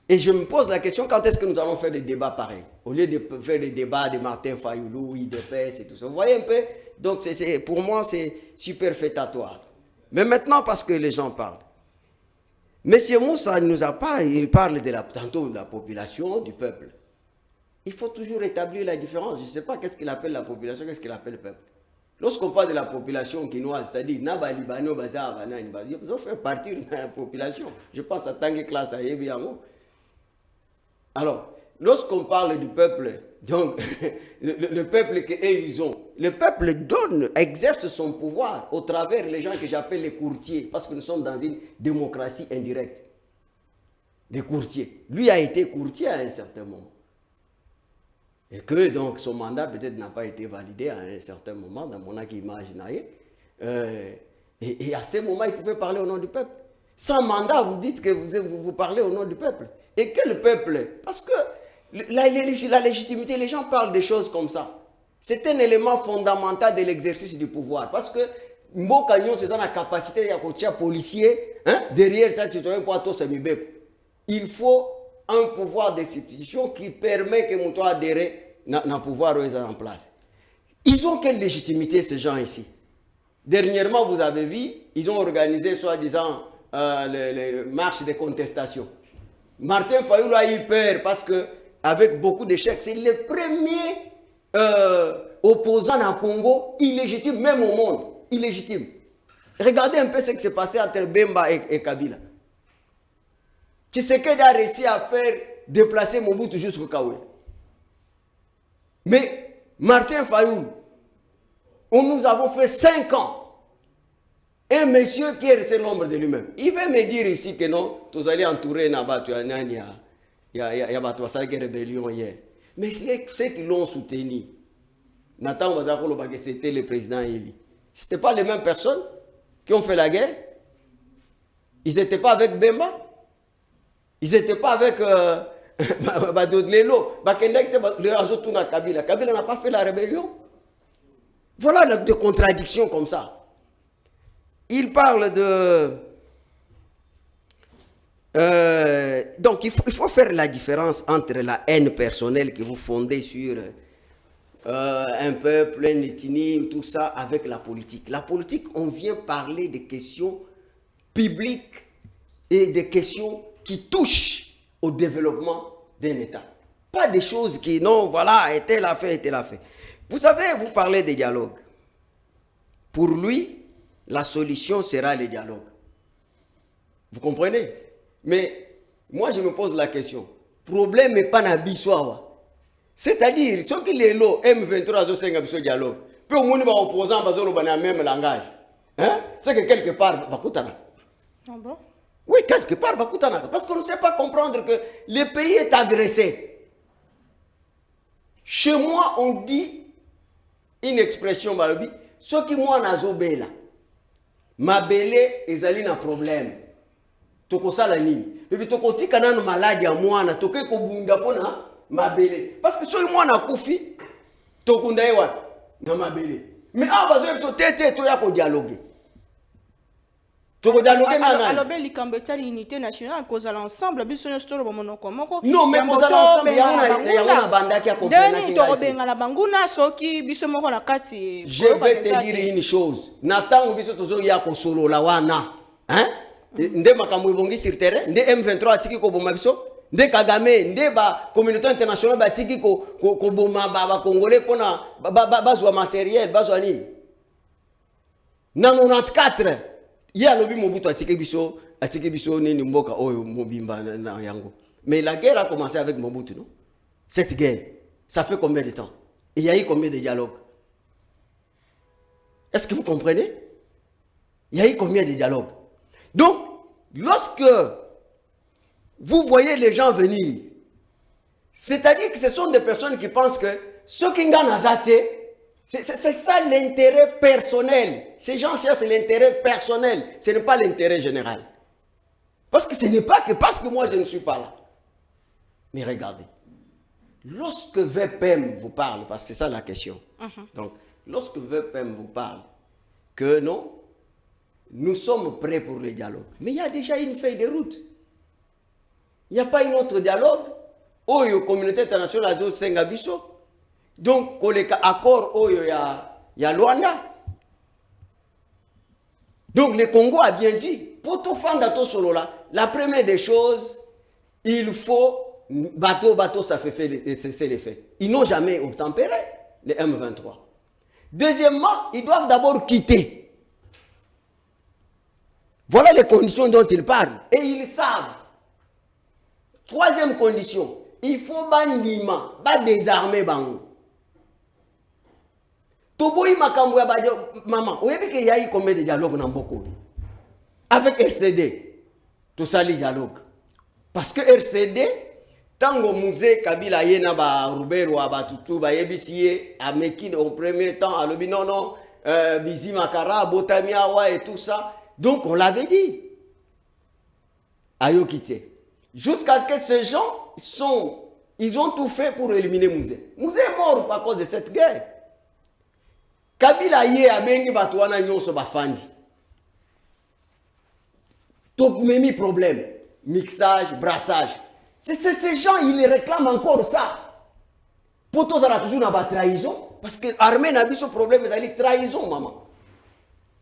Et je me pose la question, quand est-ce que nous allons faire des débats pareils? Au lieu de faire des débats de Martin Fayoulou, IDPS et tout ça. Vous voyez un peu? Donc, pour moi, c'est superfétatoire. Mais maintenant, parce que les gens parlent. Monsieur Moussa ne nous a pas... Il parle tantôt de la population, du peuple. Il faut toujours établir la différence. Je ne sais pas qu'est-ce qu'il appelle la population, qu'est-ce qu'il appelle le peuple. Lorsqu'on parle de la population quinoise, c'est-à-dire Naba Libano, Baza, ils ont fait partie de la population. Je pense à Tanguy Classe, à Yebiamo. Alors, lorsqu'on parle du peuple, donc, le peuple qu'ils ont, le peuple exerce son pouvoir au travers les gens que j'appelle les courtiers, parce que nous sommes dans une démocratie indirecte. Des courtiers. Lui a été courtier à un certain moment. Et que donc son mandat peut-être n'a pas été validé à un certain moment, dans mon imaginaire. Et à ce moment, il pouvait parler au nom du peuple. Sans mandat, vous dites que vous parlez au nom du peuple. Et quel peuple? Parce que la légitimité, les gens parlent des choses comme ça. C'est un élément fondamental de l'exercice du pouvoir. Parce que Mbokagnon, c'est dans la capacité de policier, derrière ça, il faut un pouvoir d'institution qui permet que Mouton adhère à pouvoir en place. Ils ont quelle légitimité, ces gens ici? Dernièrement, vous avez vu, ils ont organisé, soi-disant, les marches de contestation. Martin Fayoulou a eu peur parce que, avec beaucoup d'échecs, c'est le premier opposant en Congo illégitime, même au monde, illégitime. Regardez un peu ce qui s'est passé entre Bemba et Kabila. Tshisekedi a réussi à faire déplacer Mobutu jusqu'au Kaoué. Mais Martin Fayoulou, nous avons fait 5 ans. Un monsieur qui est resté l'ombre de lui-même. Il veut me dire ici que non, vous allez entourer Naba, y a bateau ça qui rébellion hier. Mais ceux qui l'ont soutenu, Nathan Bazakolo que c'était le président élu. C'était pas les mêmes personnes qui ont fait la guerre. Ils n'étaient pas avec Bemba. Ils n'étaient pas avec Badodlelo. Kabila. Kabila n'a pas fait la rébellion. Voilà des contradictions comme ça. Il parle de... donc il faut faire la différence entre la haine personnelle que vous fondez sur un peuple, une ethnie, tout ça, avec la politique. La politique, on vient parler des questions publiques et des questions qui touchent au développement d'un État. Pas des choses qui, non, voilà, était-elle a fait. Vous savez, vous parlez des dialogues. Pour lui, la solution sera le dialogue. Vous comprenez? Mais moi, je me pose la question. Problème n'est pas dans Bissoawa. C'est-à-dire, ceux qui les lots, M23, ont fait un dialogue. Puis au moins, les opposants ont le même langage. Hein? C'est que quelque part, Bakutana. Ah bon? Oui, quelque part, Bakutana. Parce qu'on ne sait pas comprendre que le pays est agressé. Chez moi, on dit une expression, Balobi, ceux qui moi n'azobé là, ma belé, ils ont un problème. Toko sala nini. Et puis toko tika nano maladi ya mwana, toko eko bunda pona mabele. Parce que soy mwana kufi, toko ndaye wapi na mabele. Mais bazo ebiso tete to ya ko dialoguer. Toko dialoguer na nani. Alors likambo ta l'unité nationale cause à l'ensemble biso no stolo monoko moko. Non, mais cause à l'ensemble ya na banda ki a comprendre. Deni to benga la banguna soki biso moko na kati. Je vais te dire une chose. Natango biso tozo ya ko solo la wana. Hein? Nde makambo ebongi sur terrain, nde M23 atiki ko boma biso, nde Kagame, nde ba communauté internationale ba atiki ko boma ba congolais pona bazwa matériel, bazwa nini. Na 94 ya lobi Mobutu atiki biso nini mboka oyo mobimba na yango. Mais la guerre a commencé avec Mobutu, non? Cette guerre, ça fait combien de temps? Il y a eu combien de dialogues? Est-ce que vous comprenez? Il y a eu combien de dialogues? Donc, lorsque vous voyez les gens venir, c'est-à-dire que ce sont des personnes qui pensent que ce qui gagnent à Zate, c'est ça l'intérêt personnel. Ces gens-là, c'est l'intérêt personnel, ce n'est pas l'intérêt général. Parce que ce n'est pas que parce que moi je ne suis pas là. Mais regardez, lorsque VPM vous parle, parce que c'est ça la question, donc lorsque VPM vous parle, que non, nous sommes prêts pour le dialogue. Mais il y a déjà une feuille de route. Il n'y a pas un autre dialogue. Oh, la communauté internationale a dit Sengabiso. Donc, il y a accord, oh, il y a Luanda. Donc, le Congo a bien dit, pour tout faire dans solo là, la première des choses, il faut bateau, ça fait cesser les faits. Ils n'ont jamais obtempéré, les M23. Deuxièmement, ils doivent d'abord quitter. Voilà les conditions dont ils parlent. Et ils savent. Troisième condition, il faut bandima, désarmer bango. Toboyi makambo ya maman, vous savez qu'il y a eu combien de dialogues dans beaucoup? Avec RCD, tout ça les dialogues. Parce que RCD, tant que musée Kabila yena ba Rubero abatutu ba yebisiye a Mekine au premier temps a lobi non Bizi Makara, Botamiawa et tout ça. Donc on l'avait dit. Ayokite. Jusqu'à ce que ces gens ils ont tout fait pour éliminer Mouzé. Mouzé est mort à cause de cette guerre. Kabila yé a bengi batouana nyonso bafandi. Donc même problème, mixage, brassage. C'est ces gens ils réclament encore ça. Pour tous ça a toujours une trahison parce que l'armée n'a pas ce problème, c'est trahison maman.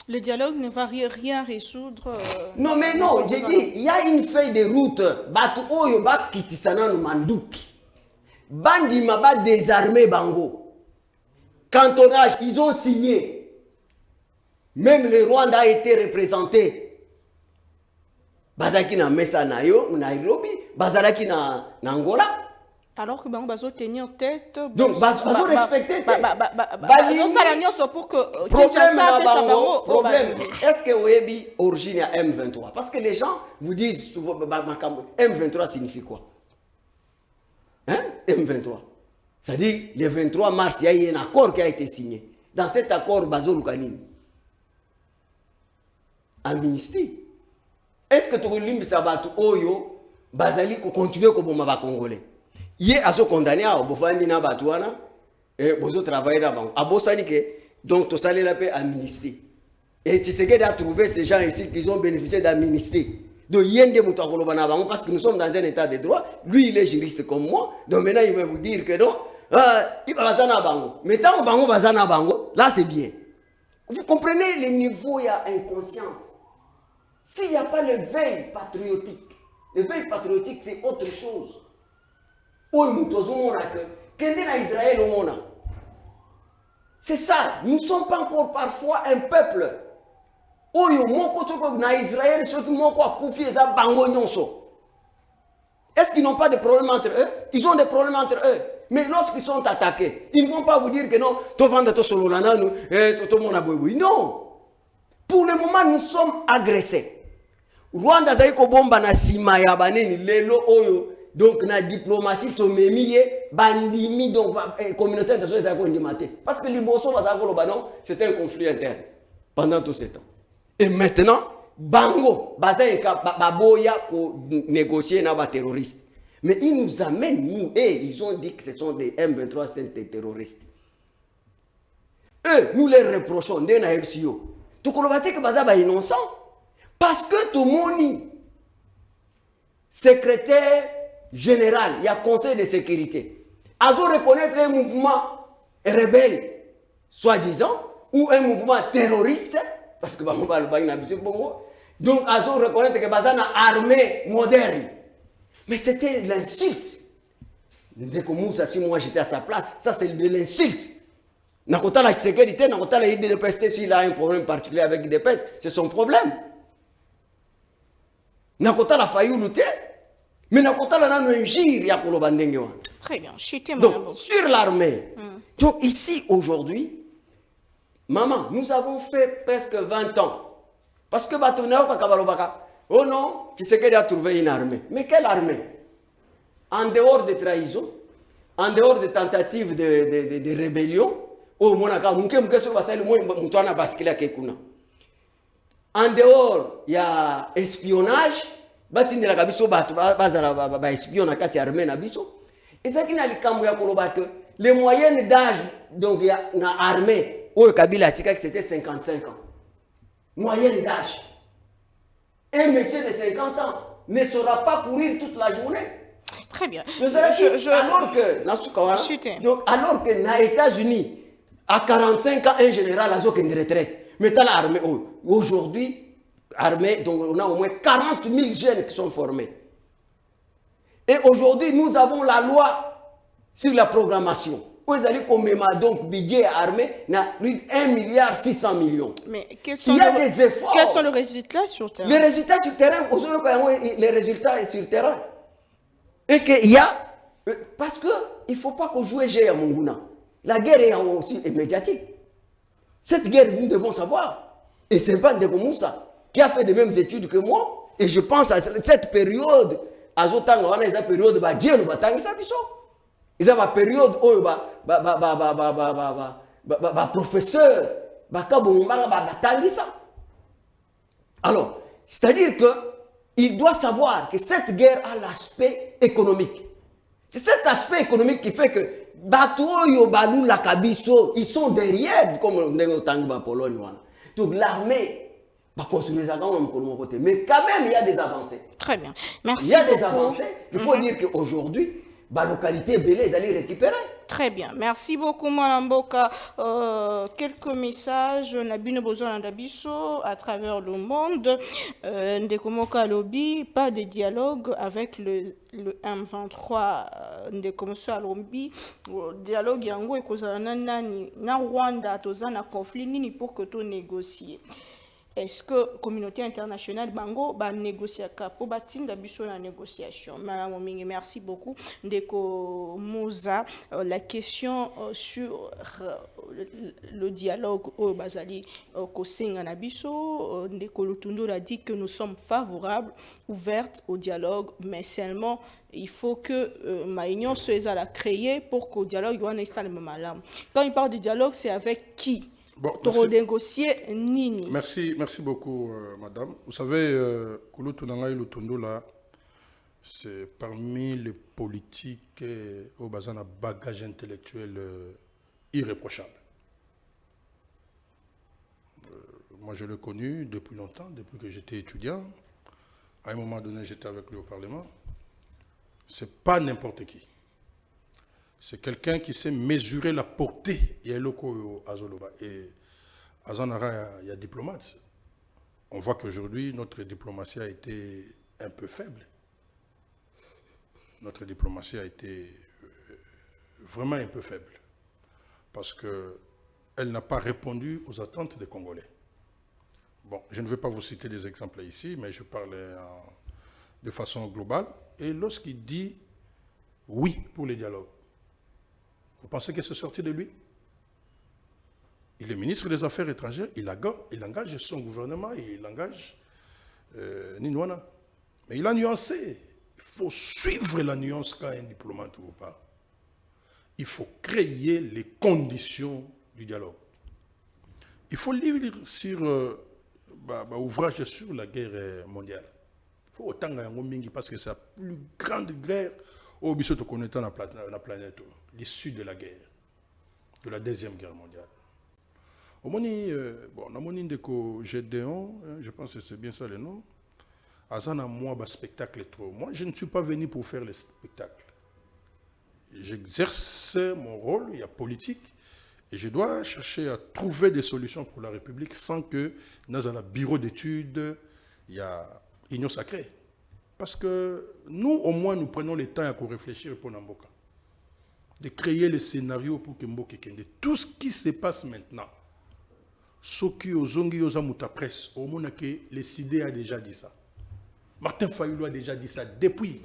Le dialogue ne va rien résoudre. Non, mais non, j'ai dit, il y a une feuille de route. Batu oyo ba kitisana no manduki. Bandi maba désarmé bango. Cantonnage, ils ont signé. Même le Rwanda a été représenté. Bazaki na Mesa na yo, Nairobi, bazalaki na Angola. Alors que Bango Bazo tenir tête. Donc, Bazo respecter tête. Pour que problème. Est-ce que Webi origine à M23? Parce que les gens vous disent M23 signifie quoi? Hein? M23. C'est-à-dire, le 23 mars, il y a eu un accord qui a été signé. Dans cet accord, Bazo Lukanini, amnistie. Est-ce que tu as limbi sabatu oyo, Bazali, ko continuer comme ma Congolais? Yé a so condamné à Bofandi na Batouana, et Bozo travailler là-bas. A Bossani que, donc, tu salé la paix amnistie. Et tu sais qu'il a trouvé ces gens ici qui ont bénéficié d'amnistie. Donc, parce que nous sommes dans un état de droit. Lui, il est juriste comme moi. Donc, maintenant, il va vous dire que non. Il va bazana bango. Mais tant que bango bazana bango, là, c'est bien. Vous comprenez le niveau, il y a inconscience. S'il n'y a pas le veille patriotique, le veille patriotique, c'est autre chose. C'est ça. Nous ne sommes pas encore parfois un peuple. Est-ce qu'ils n'ont pas de problème entre eux? Ils ont des problèmes entre eux. Mais lorsqu'ils sont attaqués, ils ne vont pas vous dire que non, non. Pour le moment, nous sommes agressés. Rwanda zaiko bomba na sima ya baneni lelo oyo donc na diplomatie to memiye bandimi donc communauté internationale zaiko ndimate parce que liboso bazako lo banon c'était un conflit interne pendant tout ce temps. Et maintenant bango bazaika baboya ko négocier na ba terroristes. Mais ils nous amènent nous et ils ont dit que ce sont des M23 c'est des terroristes. Eux nous les reprochons de na FCO. Tout kolobate que bazaba innocent. Parce que tout le monde, secrétaire général, il y a conseil de sécurité. Azo reconnaître un mouvement rebelle, soi-disant, ou un mouvement terroriste, parce que donc Azo reconnaître que Bazana armée moderne. Mais c'était l'insulte. Si moi j'étais à sa place, ça c'est de l'insulte. Nakota la sécurité, Nakota la IDPS, s'il a un problème particulier avec l'IDPS, c'est son problème. Nakota la failli lutter, mais Nakota la n'ingire ya koloba ndenge wa. Très bien, donc sur l'armée. Donc ici aujourd'hui, maman, nous avons fait presque 20 ans. Parce que Batonao Kakabalobaka, oh non, tu sais qu'elle a trouvé une armée. Mais quelle armée? En dehors de trahison, en dehors de tentatives de rébellion, oh monaka, mouke sur basel moutoana baskila kekuna. En dehors, il y a espionnage. Batindela kabiso batu bazala ba espionna kati armée na biso. Ezaki na likambo ya koloba les moyennes d'âge donc ya na armée au Kabila tika c'était 55 ans. Moyenne d'âge. Un monsieur de 50 ans ne saura pas courir toute la journée. Très bien. Alors que dans les États-Unis à 45 ans un général a une retraite. Maintenant, l'armée, aujourd'hui, armée, donc on a au moins 40 000 jeunes qui sont formés. Et aujourd'hui, nous avons la loi sur la programmation. Vous allez comme donc budget armé n'a plus de 1,6 milliard. Mais il y a des efforts. Quels sont les résultats sur le terrain? Les résultats sur le terrain, les résultats sur le terrain. Et qu'il y a, parce qu'il ne faut pas qu'on joue G à Monguna. La guerre est aussi médiatique. Cette guerre, nous devons savoir. Et ce n'est pas Ndeko Moussa qui a fait les mêmes études que moi. Et je pense à cette période. À Zotang, on a une période de Dieu, le Batang, ça biso. Ils ont une période où professeur, alors, c'est-à-dire qu'il doit savoir que cette guerre a l'aspect économique. C'est cet aspect économique qui fait que ils sont derrière, comme on Pologne. Donc l'armée va construire ça dans mon côté. Mais quand même, il y a des avancées. Très bien. Merci. Il y a des avancées. Il faut dire qu'aujourd'hui, la localité Belé, ils allaient récupérer. Très bien. Merci beaucoup, Mme Mboka. Quelques messages. Nabino besoin d'Abisso à travers le monde. Ndekomoka Lobby, pas de dialogue avec le M23. Ndekomoka Lobby, dialogue yango et kozana nani na Rwanda tozana conflit nini pour que tu négocies. est-ce que communauté internationale bango ba négocier pour batinda biso la négociation. Madame Mingi, merci beaucoup. Ndeko Mouza, la question sur le dialogue au Bazali Kosenga na biso, Ndeko Lutundo a dit que nous sommes favorables, ouvertes au dialogue, mais seulement il faut que ma union soit la créer pour qu'au dialogue il y ait le malam. Quand il parle de dialogue, c'est avec qui? Bon, pour négocier nini. Merci beaucoup, madame. Vous savez, Koulo Tunanga et Lutundo là, c'est parmi les politiques au bazar d'un bagage intellectuel irréprochable. Moi, je l'ai connu depuis longtemps, depuis que j'étais étudiant. À un moment donné, j'étais avec lui au Parlement. C'est pas n'importe qui. C'est quelqu'un qui sait mesurer la portée. Il y a loko Azoloba. Et à Zanara, il y a diplomate. On voit qu'aujourd'hui, notre diplomatie a été un peu faible. Notre diplomatie a été vraiment un peu faible. Parce qu'elle n'a pas répondu aux attentes des Congolais. Bon, je ne vais pas vous citer des exemples ici, mais je parle de façon globale. Et lorsqu'il dit oui pour les dialogues, vous pensez que c'est sorti de lui? Il est ministre des Affaires étrangères, il engage son gouvernement, il engage Ninwana. Mais il a nuancé. Il faut suivre la nuance quand un diplomate ou pas. Il faut créer les conditions du dialogue. Il faut lire sur ouvrage sur la guerre mondiale. Il faut autant parce que c'est la plus grande guerre au biso to connaître la planète, l'issue de la guerre, de la deuxième guerre mondiale. Au moment où Gédéon, je pense que c'est bien ça le nom, Azana moi spectacle trop. Moi, je ne suis pas venu pour faire le spectacle. J'exerce mon rôle, il y a politique, et je dois chercher à trouver des solutions pour la République sans que dans un bureau d'études, il y a union sacrée. Parce que nous, au moins, nous prenons le temps à réfléchir pour Namboka. De créer le scénario pour que Mboka kende. Tout ce qui se passe maintenant, ce qui ozongi ozamuta presse, au moins que le CID a déjà dit ça. Martin Fayulu a déjà dit ça depuis.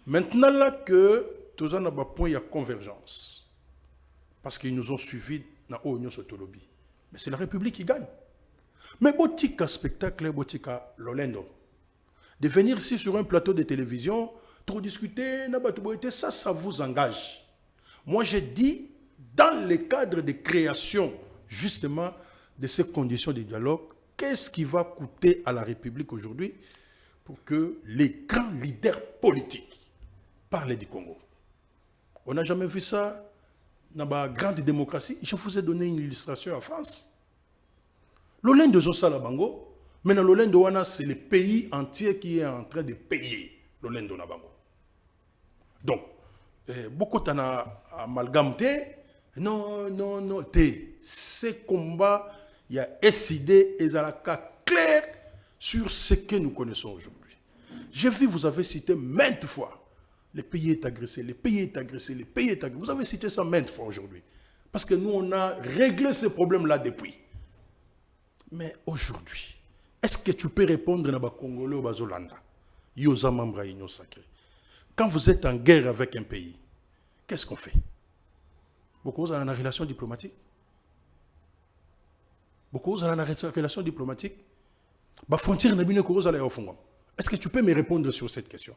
Maintenant là que tous en point il y a convergence. Parce qu'ils nous ont suivis dans l'Union Sotolobi. Mais c'est la République qui gagne. Mais botika spectacle, botika Lolendo. De venir ici sur un plateau de télévision, trop discuter, ça vous engage. Moi, j'ai dit, dans le cadre de création, justement, de ces conditions de dialogue, qu'est-ce qui va coûter à la République aujourd'hui pour que les grands leaders politiques parlent du Congo? On n'a jamais vu ça dans la grande démocratie. Je vous ai donné une illustration en France. L'Olende Zosala Bango, mais dans l'Olende Wana, c'est le pays entier qui est en train de payer l'Olende Nabango. Donc, beaucoup d'en amalgamé. Non, ces combats, il y a SID et Zalaka clair sur ce que nous connaissons aujourd'hui. J'ai vu, vous avez cité maintes fois, le pays est agressé, le pays est agressé, le pays est agressé. Vous avez cité ça maintes fois aujourd'hui. Parce que nous, on a réglé ces problèmes-là depuis. Mais aujourd'hui, est-ce que tu peux répondre à Congolais ou Bazolanda? Yosa Mambra Union Sacrée. Quand vous êtes en guerre avec un pays, qu'est-ce qu'on fait? Beaucoup ont une relation diplomatique. Beaucoup ont une relation diplomatique. Est-ce que tu peux me répondre sur cette question?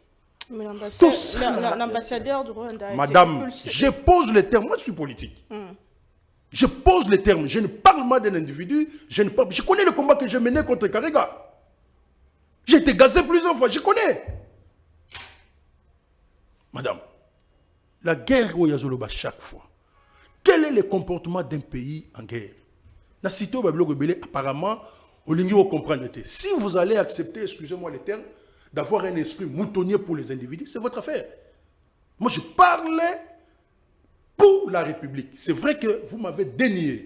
L'ambassadeur du Rwanda. Madame, je pose les termes. Moi, je suis politique. Je pose les termes. Je ne parle pas d'un individu. Je connais le combat que j'ai mené contre Karega. J'ai été gazé plusieurs fois. Je connais. Madame, la guerre au Yazoloba chaque fois. Quel est le comportement d'un pays en guerre? La cité au Babylone rebelle, apparemment, au ligne comprendre. Si vous allez accepter, excusez-moi les termes, d'avoir un esprit moutonnier pour les individus, c'est votre affaire. Moi, je parlais pour la République. C'est vrai que vous m'avez dénié.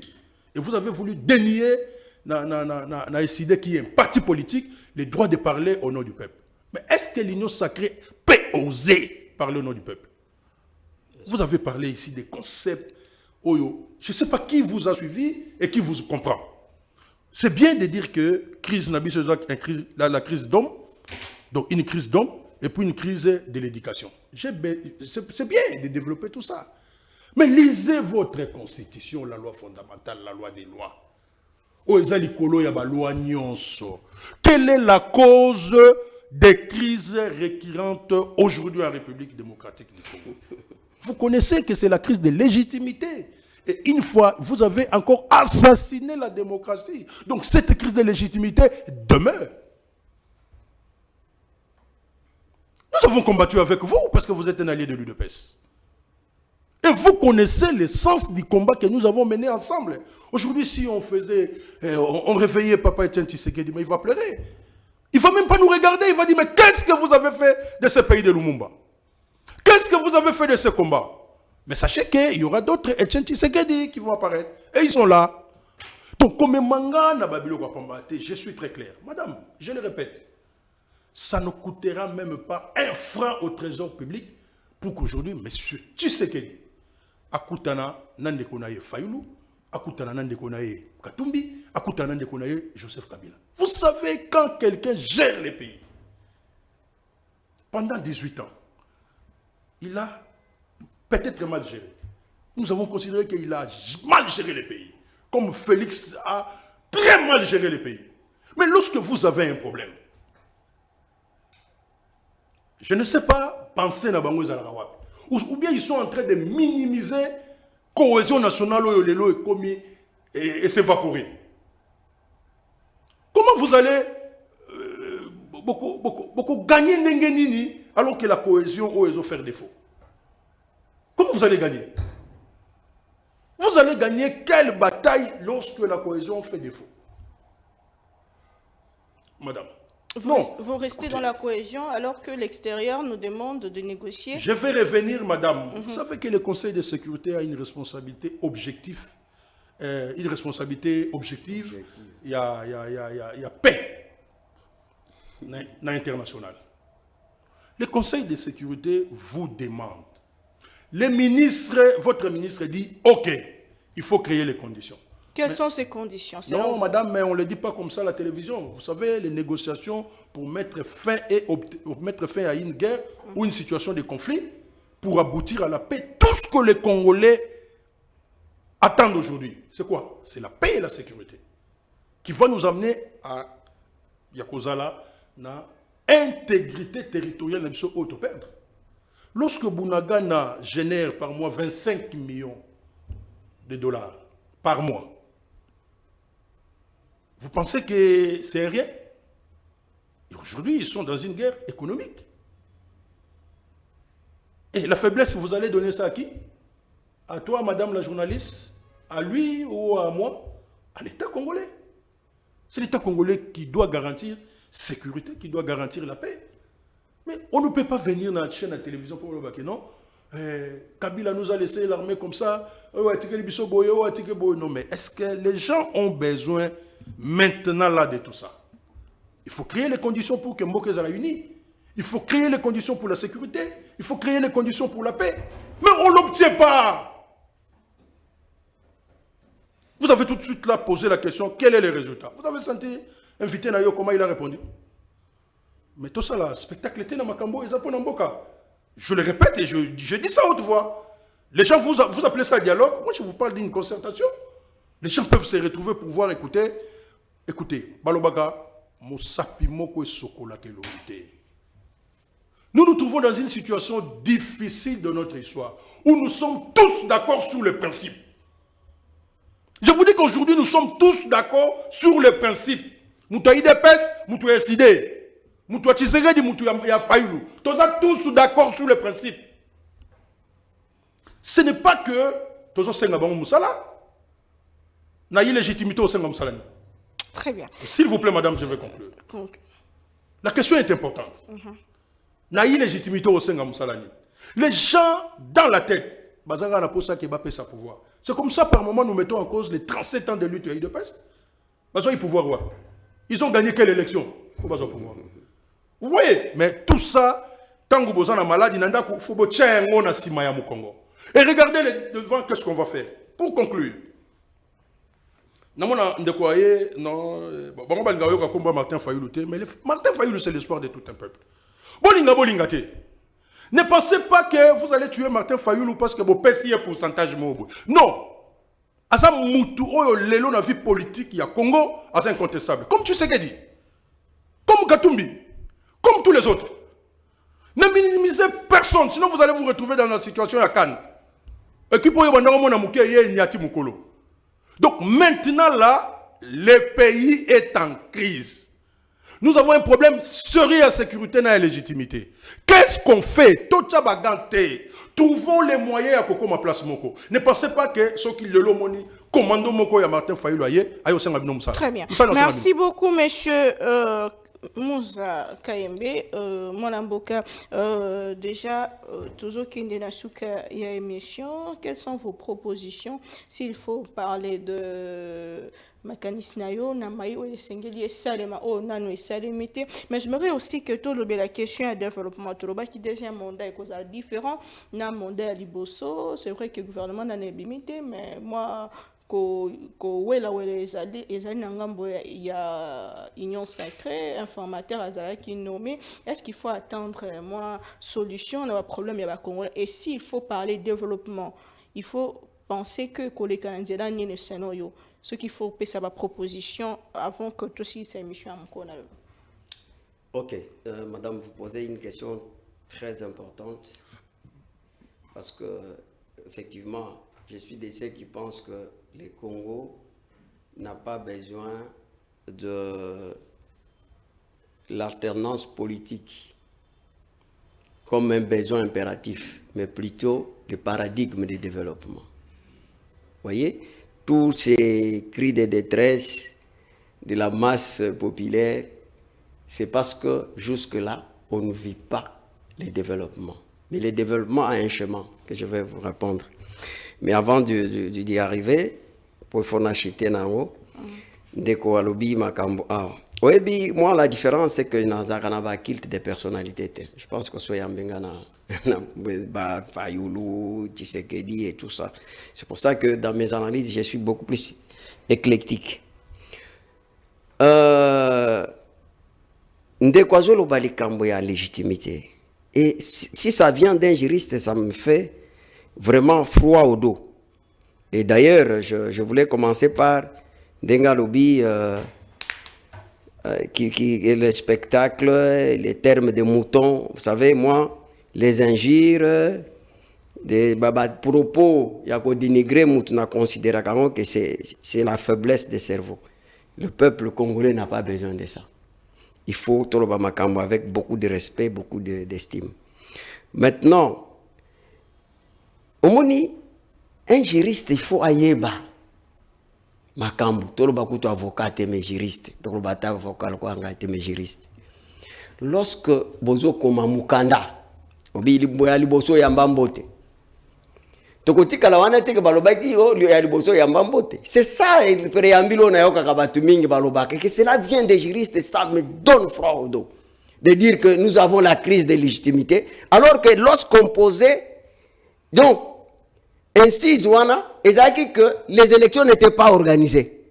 Et vous avez voulu dénier na SID qui est un parti politique les droits de parler au nom du peuple. Mais est-ce que l'Union sacrée peut oser parler au nom du peuple? Vous avez parlé ici des concepts. Oyo. Je ne sais pas qui vous a suivi et qui vous comprend. C'est bien de dire que crise n'a la crise d'homme, donc une crise d'homme, et puis une crise de l'éducation. C'est bien de développer tout ça. Mais lisez votre constitution, la loi fondamentale, la loi des lois. Quelle est la cause des crises récurrentes aujourd'hui en République démocratique du Congo? Vous connaissez que c'est la crise de légitimité. Et une fois, vous avez encore assassiné la démocratie. Donc cette crise de légitimité demeure. Nous avons combattu avec vous parce que vous êtes un allié de l'UDPS. Et vous connaissez l'essence du combat que nous avons mené ensemble. Aujourd'hui, si on faisait, on réveillait Papa Etienne Tshisekedi, mais il va pleurer. Il ne va même pas nous regarder, il va dire, mais qu'est-ce que vous avez fait de ce pays de Lumumba? Qu'est-ce que vous avez fait de ce combat? Mais sachez qu'il y aura d'autres Etienne Tshisekedi qui vont apparaître. Et ils sont là. Donc, comme manga na Babilo Wapambate, je suis très clair. Madame, je le répète, ça ne coûtera même pas un franc au trésor public pour qu'aujourd'hui, M. Tshisekedi, akutana nande konaye Fayulu, akutana nande konaye Katumbi, akutana nande konaye Joseph Kabila. Vous savez, quand quelqu'un gère les pays, pendant 18 ans, il a peut-être mal géré. Nous avons considéré qu'il a mal géré les pays, comme Félix a très mal géré les pays. Mais lorsque vous avez un problème, je ne sais pas penser à Bango Zalarawap. Ou bien ils sont en train de minimiser la cohésion nationale et s'évaporer. Comment vous allez beaucoup gagner Nengenini alors que la cohésion va faire défaut? Comment vous allez gagner? Vous allez gagner quelle bataille lorsque la cohésion fait défaut? Madame. Vous restez dans la cohésion alors que l'extérieur nous demande de négocier. Je vais revenir, madame. Vous savez que le Conseil de sécurité a une responsabilité objective. Il y a paix dans l'international. Le Conseil de sécurité vous demande. Votre ministre dit, OK, il faut créer les conditions. Quelles sont ces conditions? Non, madame, mais on ne le dit pas comme ça à la télévision. Vous savez, les négociations pour mettre fin à une guerre ou une situation de conflit, pour aboutir à la paix, tout ce que les Congolais attendent aujourd'hui, c'est quoi? C'est la paix et la sécurité qui va nous amener à Yakozala, na intégrité territoriale de ce auto perdre. Lorsque Bunagana génère par mois 25 millions de dollars par mois, vous pensez que c'est rien? Et aujourd'hui, ils sont dans une guerre économique. Et la faiblesse, vous allez donner ça à qui? À toi, madame la journaliste? À lui ou à moi? À l'État congolais. C'est l'État congolais qui doit garantir sécurité, qui doit garantir la paix. Mais on ne peut pas venir dans la chaîne de télévision pour le baquer, non? Kabila nous a laissé l'armée comme ça. Non, mais est-ce que les gens ont besoin maintenant là de tout ça? Il faut créer les conditions pour que Mboké soit réuni. Il faut créer les conditions pour la sécurité. Il faut créer les conditions pour la paix. Mais on ne l'obtient pas. Vous avez tout de suite là posé la question, quel est le résultat? Vous avez senti invité Nayo, comment il a répondu? Mais tout ça là, spectacle était dans Makambo et Zaponamboka. Je le répète et je dis ça à haute voix. Les gens, vous appelez ça dialogue. Moi, je vous parle d'une concertation. Les gens peuvent se retrouver pour pouvoir écouter. Écoutez, Balobaga, Mosapimoko et Sokola Kelorite. Nous nous trouvons dans une situation difficile de notre histoire, où nous sommes tous d'accord sur le principe. Je vous dis qu'aujourd'hui, nous sommes tous d'accord sur le principe. Moutoua IDPS, Moutoua SID. Moutoua Tshisekedi, Moutoua Fayulu. Tous d'accord sur le principe. Ce n'est pas que Tozo Sengabango Moussala n'a eu légitimité au Senga Moussalani. Très bien. S'il vous plaît, madame, je vais conclure. La question est importante. N'a eu légitimité au Senga Moussalani. Les gens dans la tête, Bazanga n'a pas ça qui va payer sa pouvoir. C'est comme ça, par moment, nous mettons en cause les 37 ans de lutte de paix. Bazanga, ils pouvoir. Ils ont gagné quelle élection? Vous voyez, mais tout ça, tant que vous avez maladie, il faut que vous ayez un Congo. Et regardez devant, qu'est-ce qu'on va faire? Pour conclure, Namona Ndekoye, non, bon, on va combat Martin Fayoulou, mais Martin Fayoulou, c'est l'espoir de tout un peuple. Bolinga, bolingate. Ne pensez pas que vous allez tuer Martin Fayoulou parce que vous payez un pourcentage mobile. Non! Asa Moutou, lelo na vie politique, il y a Congo, asa incontestable. Comme tu sais que dit. Comme Katumbi. Comme tous les autres. Ne minimisez personne, sinon vous allez vous retrouver dans la situation à Cannes. Donc maintenant là, le pays est en crise. Nous avons un problème sérieux à sécurité et à légitimité. Qu'est-ce qu'on fait? Trouvons les moyens à Koko ma place Moko. Ne pensez pas que ceux qui le moni commando Moko et Martin Fayoulou Très bien. Merci beaucoup, monsieur Moussa Kayembe. Mon amboka, déjà, toujours qui n'a souka y a émission. Quelles sont vos propositions s'il faut parler de mécanisme na mayo et sengeli et salema o nano et salemité, mais j'aimerais aussi que tout le la question à développement troba qui deuxième mandat est cause différent na mandat à liboso. C'est vrai que le gouvernement n'a pas limité, mais moi ko wela ezali na ngambo ya union sacrée informateur azala qui nommé. Est-ce qu'il faut attendre moi solution à problème ya Congolais? Et s'il faut parler développement, il faut penser que les Canadiens n'y ne scénario. Ce qu'il faut payer sa proposition avant que tout ces émissions en Ok, madame, vous posez une question très importante parce que effectivement, je suis de ceux qui pensent que le Congo n'a pas besoin de l'alternance politique comme un besoin impératif, mais plutôt le paradigme de développement. Vous voyez, tous ces cris de détresse de la masse populaire, c'est parce que jusque-là, on ne vit pas le développement. Mais le développement a un chemin que je vais vous répondre. Mais avant d'y arriver, pour faire acheter nango, ndeko alobi makambo. Oui, moi la différence c'est que dans un culte des personnalités. Je pense que soit Mbenga na Fayoulou, Tshisekedi et tout ça. C'est pour ça que dans mes analyses, je suis beaucoup plus éclectique. Ndeko azolo balikambo ya légitimité. Et si ça vient d'un juriste, ça me fait vraiment froid au dos. Et d'ailleurs, je voulais commencer par Ndenga Lobi, qui est le spectacle, les termes de moutons. Vous savez, moi, les injures, des propos, il y a qu'au dénigrer, on considère que c'est la faiblesse des cerveaux. Le peuple congolais n'a pas besoin de ça. Il faut tout le Bamakambo avec beaucoup de respect, beaucoup d'estime. Maintenant, au Moni, un juriste, il faut ayeba. Makambo, tout le bakuto avocat et mes juristes, tout le bata avocat et mes juristes. Lorsque bozo koma mukanda, obi boya liboso yambambote. Tokotika la wana teke balobaki o ya liboso yambambote. C'est ça le préambule na yoka kabatu mingi balobaka que cela vient des juristes, ça me donne froid au dos. De dire que nous avons la crise de légitimité, alors que lorsqu'on posait, donc, ainsi, Zouana, ils ont dit que les élections n'étaient pas organisées.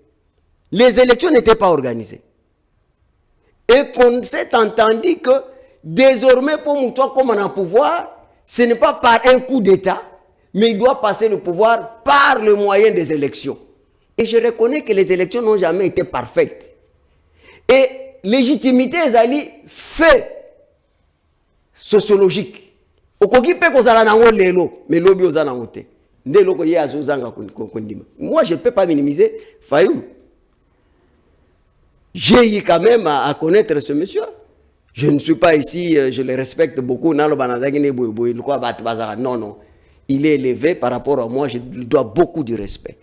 Les élections n'étaient pas organisées. Et qu'on s'est entendu que désormais, pour Moutoua, comme on a pouvoir, ce n'est pas par un coup d'État, mais il doit passer le pouvoir par le moyen des élections. Et je reconnais que les élections n'ont jamais été parfaites. Et légitimité, ezali fait sociologique. Okoki pe kozala nango lelo, mais lobi ozala nango te. Ndelo ko ye azozanga kondima. Moi je ne peux pas minimiser Fayoulou. J'ai eu quand même à connaître ce monsieur. Je ne suis pas ici, je le respecte beaucoup. Non, non. Il est élevé par rapport à moi, je lui dois beaucoup de respect.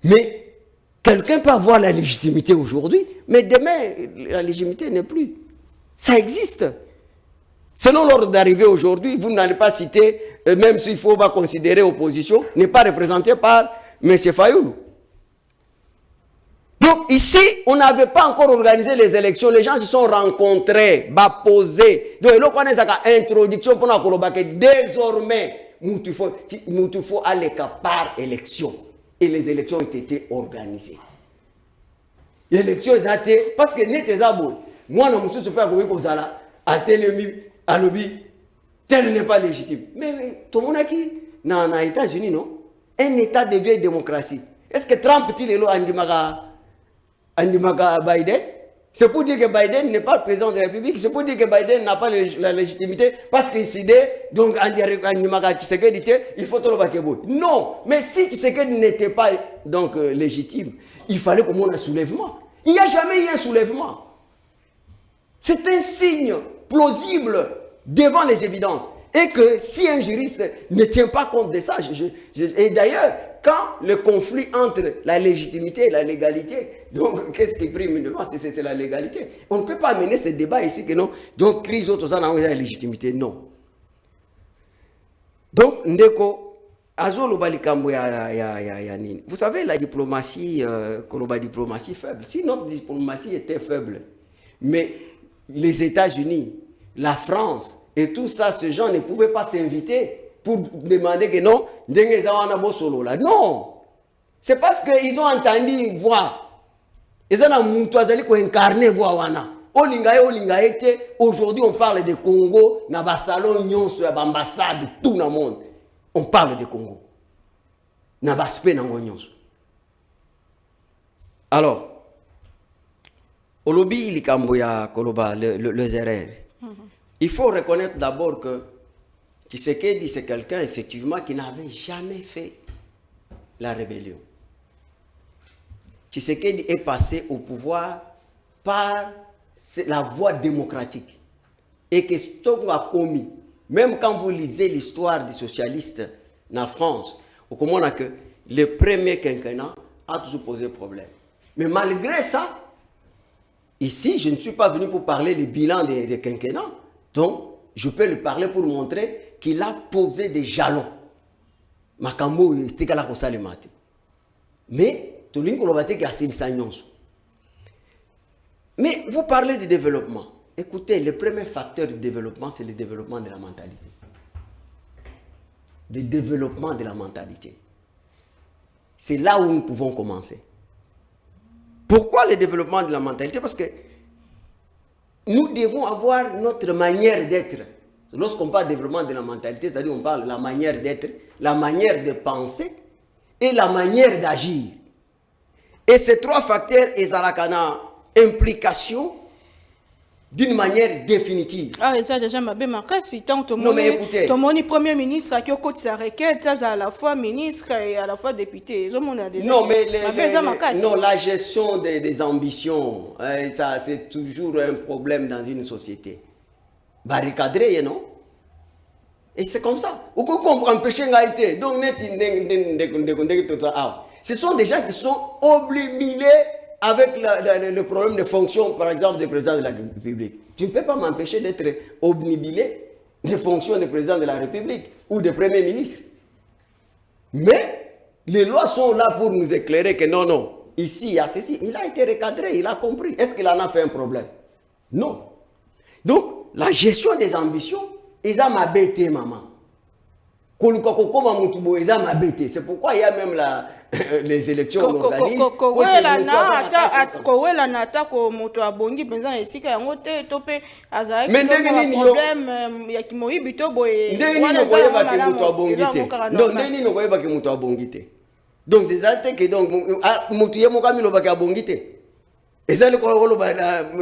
Mais quelqu'un peut avoir la légitimité aujourd'hui, mais demain, la légitimité n'est plus. Ça existe. Selon l'ordre d'arrivée aujourd'hui, vous n'allez pas citer, même s'il faut pas considérer opposition, n'est pas représenté par M. Fayoulou. Donc ici, on n'avait pas encore organisé les élections. Les gens se sont rencontrés, posés. Donc il y a une introduction pour nous que désormais, il faut aller par élection. et les élections ont été organisées. L'élection est été parce que n'est pas bon. Moi, je ne me suis pas dit à tel n'est pas légitime. Mais tout le monde a qui dans les États-Unis, non? Un État de vieille démocratie. Est-ce que Trump est Biden? C'est pour dire que Biden n'est pas le président de la République. C'est pour dire que Biden n'a pas la légitimité parce qu'il s'est dit, donc, il faut tout le bakebo. Non, mais si Tshisekedi n'était pas donc, légitime, il fallait qu'on ait un soulèvement. Il n'y a jamais eu un soulèvement. C'est un signe plausible devant les évidences. Et que si un juriste ne tient pas compte de ça, et d'ailleurs, quand le conflit entre la légitimité et la légalité, donc qu'est-ce qui prime devant? C'est la légalité. On ne peut pas mener ce débat ici que non. Donc, crise autres ça dans la légitimité, non. Donc, ndeko, azolo balikambo ya nini. Vous savez, la diplomatie, diplomatie faible. Si notre diplomatie était faible, mais les États-Unis, la France, et tout ça, ces gens ne pouvaient pas s'inviter pour demander que non, non. C'est parce qu'ils ont entendu une voix. Ils ont incarné voix. Aujourd'hui, on parle de Congo, dans le salon, dans l'ambassade, tout le monde. On parle de Congo. Dans l'aspect de alors, au lobby, les erreurs. Il faut reconnaître d'abord que Tshisekedi, c'est quelqu'un, effectivement, qui n'avait jamais fait la rébellion. Tshisekedi est passé au pouvoir par la voie démocratique. Et que ce qu'on a commis, même quand vous lisez l'histoire des socialistes en France, vous comprenez que le premier quinquennat a toujours posé problème. Mais malgré ça, ici, je ne suis pas venu pour parler du bilan des quinquennats. Donc, je peux lui parler pour montrer qu'il a posé des jalons. Makambo, c'était qu'à la cosa le matin. Mais, tout le monde a dit qu'il y a une sagnance. Mais, vous parlez de développement. Écoutez, le premier facteur de développement, c'est le développement de la mentalité. Le développement de la mentalité. C'est là où nous pouvons commencer. Pourquoi le développement de la mentalité? Parce que nous devons avoir notre manière d'être. Lorsqu'on parle de développement de la mentalité, c'est-à-dire on parle de la manière d'être, la manière de penser et la manière d'agir. Et ces trois facteurs, ils ont une implication d'une manière définitive. Ah, ça déjà ma belle marquage. Non, mais écoutez. Ton premier ministre qui a côté sa requête, à la fois ministre et à la fois député. Non, mais la gestion des ambitions, ça c'est toujours un problème dans une société. Barricadré, non? Et c'est comme ça. Ou qu'on empêche l'égalité. Donc, ce sont des gens qui sont obnubilés avec le problème de fonction, par exemple, du président de la République. Tu ne peux pas m'empêcher d'être obnubilé des fonctions du président de la République ou du Premier ministre. Mais les lois sont là pour nous éclairer que non, non, ici, il y a ceci. Il a été recadré, il a compris. Est-ce qu'il en a fait un problème? Non. Donc, la gestion des ambitions, ils ont m'abêté, maman. C'est pourquoi il y a même les élections organisées. Donc c'est ça que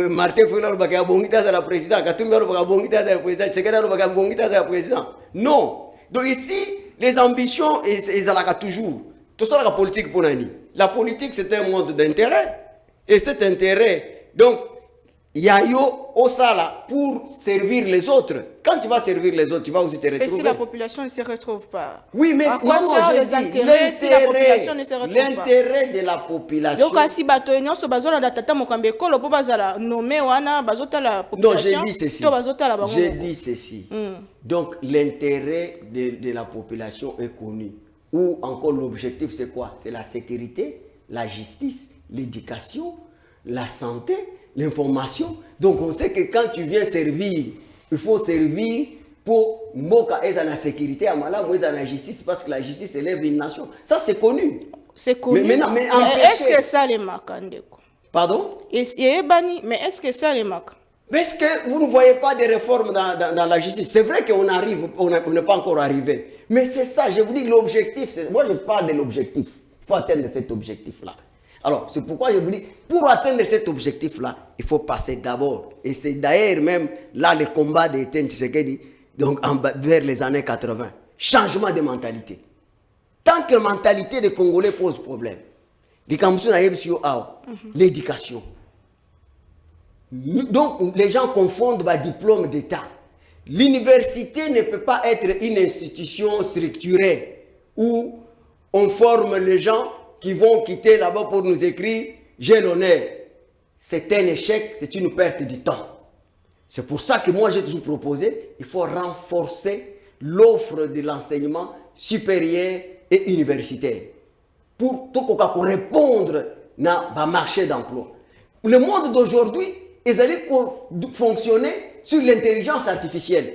Martin Fayulu le président. Non. Donc ici, les ambitions, ils ont toujours. Tout ça, la politique pour Nani. La politique, c'est un monde d'intérêt. Et cet intérêt, donc, il y a au sala pour servir les autres. Quand tu vas servir les autres, tu vas aussi te retrouver. Et si la population ne se retrouve pas? Oui, mais à quoi sert les intérêts si la population ne se retrouve pas? L'intérêt de la population. Donc, si bateau se bazona datata mokambe kolo po bazala nommé wana bazota la population. Non, j'ai dit ceci. J'ai dit ceci. Donc, l'intérêt de la population est connu. Ou encore l'objectif, c'est quoi? C'est la sécurité, la justice, l'éducation, la santé, l'information. Donc, on sait que quand tu viens servir, il faut servir pour moka et dans la sécurité, amala, dans la justice, parce que la justice élève une nation. Ça, c'est connu. C'est connu. Mais est-ce que ça les marque, Ndeko? Pardon? Mais est-ce que ça les marque? Mais est-ce que vous ne voyez pas des réformes dans la justice? C'est vrai qu'on arrive, on n'est pas encore arrivé. Mais c'est ça, je vous dis, l'objectif, moi je parle de l'objectif. Il faut atteindre cet objectif-là. Alors, c'est pourquoi je vous dis, pour atteindre cet objectif-là, il faut passer d'abord. Et c'est d'ailleurs même là le combat de Etienne Tshisekedi, donc vers les années 80. Changement de mentalité. Tant que la mentalité des Congolais pose problème, l'éducation. Donc, les gens confondent le diplôme d'État. L'université ne peut pas être une institution structurée où on forme les gens qui vont quitter là-bas pour nous écrire « J'ai l'honneur ». C'est un échec, c'est une perte de temps. C'est pour ça que moi j'ai toujours proposé, il faut renforcer l'offre de l'enseignement supérieur et universitaire pour tout répondre au marché d'emploi. Le monde d'aujourd'hui, ils allaient fonctionner sur l'intelligence artificielle.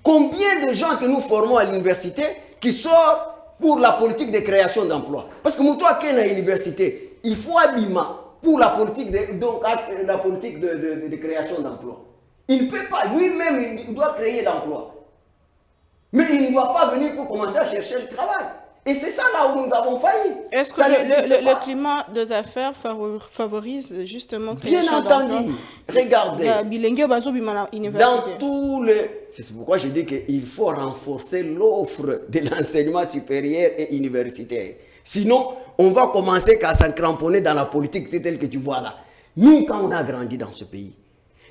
Combien de gens que nous formons à l'université qui sortent pour la politique de création d'emplois? Parce que toi qui es à l'université, il faut habillement pour la politique de création d'emplois. Il ne peut pas, lui-même, il doit créer l'emploi. Mais il ne doit pas venir pour commencer à chercher le travail. Et c'est ça là où nous avons failli. Est-ce que le climat des affaires favorise justement bien entendu, regardez. Dans tous les... C'est pourquoi je dis qu'il faut renforcer l'offre de l'enseignement supérieur et universitaire. Sinon, on va commencer à s'encramponner dans la politique, c'est tel que tu vois là. Nous, quand on a grandi dans ce pays,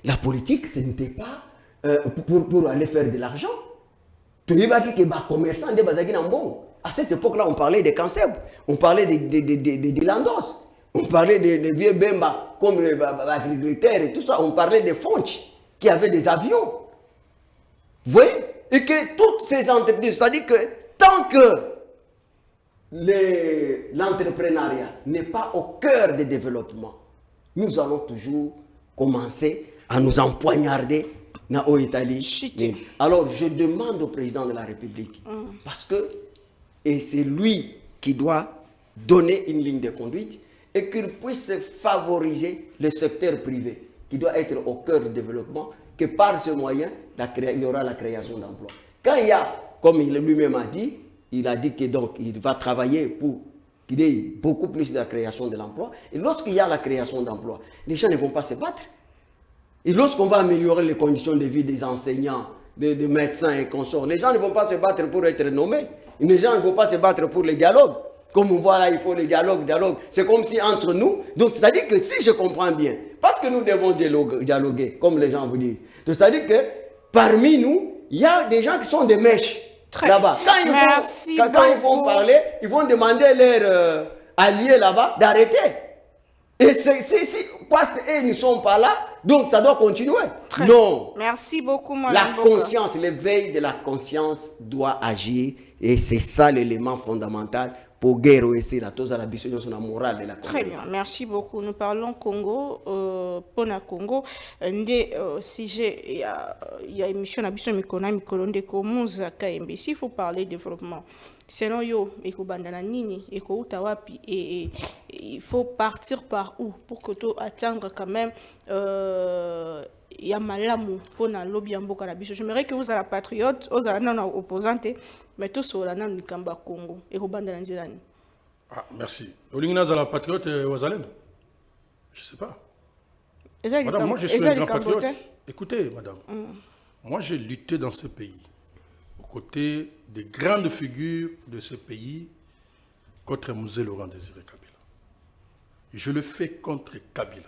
la politique, ce n'était pas pour aller faire de l'argent. Tu n'es pas que commerçant de Bazagui Nambon. À cette époque-là, on parlait des cancers, on parlait des landos, on parlait des vieux bemba comme les agriculteurs et tout ça, on parlait des fonches qui avaient des avions. Vous voyez? Et que toutes ces entreprises, c'est-à-dire que tant que l'entrepreneuriat n'est pas au cœur des développements, nous allons toujours commencer à nous empoignarder en Italie. Alors, je demande au président de la République, parce que et c'est lui qui doit donner une ligne de conduite et qu'il puisse favoriser le secteur privé qui doit être au cœur du développement, que par ce moyen, il y aura la création d'emplois. Quand il y a, comme il lui-même a dit, il a dit que donc il va travailler pour qu'il y ait beaucoup plus de la création de l'emploi. Et lorsqu'il y a la création d'emplois, les gens ne vont pas se battre. Et lorsqu'on va améliorer les conditions de vie des enseignants, des médecins et consorts, les gens ne vont pas se battre pour être nommés. Les gens ne vont pas se battre pour le dialogue. Comme on voit là, il faut le dialogue. C'est comme si entre nous. Donc, c'est-à-dire que si je comprends bien, parce que nous devons dialoguer, comme les gens vous disent. Donc, c'est-à-dire que parmi nous, il y a des gens qui sont des mèches là-bas. Quand ils vont parler, ils vont demander leurs alliés là-bas d'arrêter. Et parce qu'ils ne sont pas là, donc ça doit continuer. Non. Merci beaucoup, la conscience, l'éveil de la conscience doit agir. Et c'est ça l'élément fondamental pour guerre aussi la morale de la Congo. Très bien, merci beaucoup. Nous parlons Congo, Pona Congo. Si il y a émission Nabiso Mikona Mikolonde Komuza KMBC, il faut parler développement. Sinon, il faut partir par où pour que tu atteindre quand même Yamalamu pour na lobby mboka na biso. J'aimerais que vous êtes la patriote, vous êtes non opposante, mais tous sur la nan Nikamba Congo et Robanda Nzilani. Ah, merci. Olingna za la patriote Wazalem. Je sais pas. Madame, moi je suis un grand patriote. Écoutez, madame, moi j'ai lutté dans ce pays aux côtés des grandes figures de ce pays contre Mzee Laurent Désiré Kabila. Je le fais contre Kabila.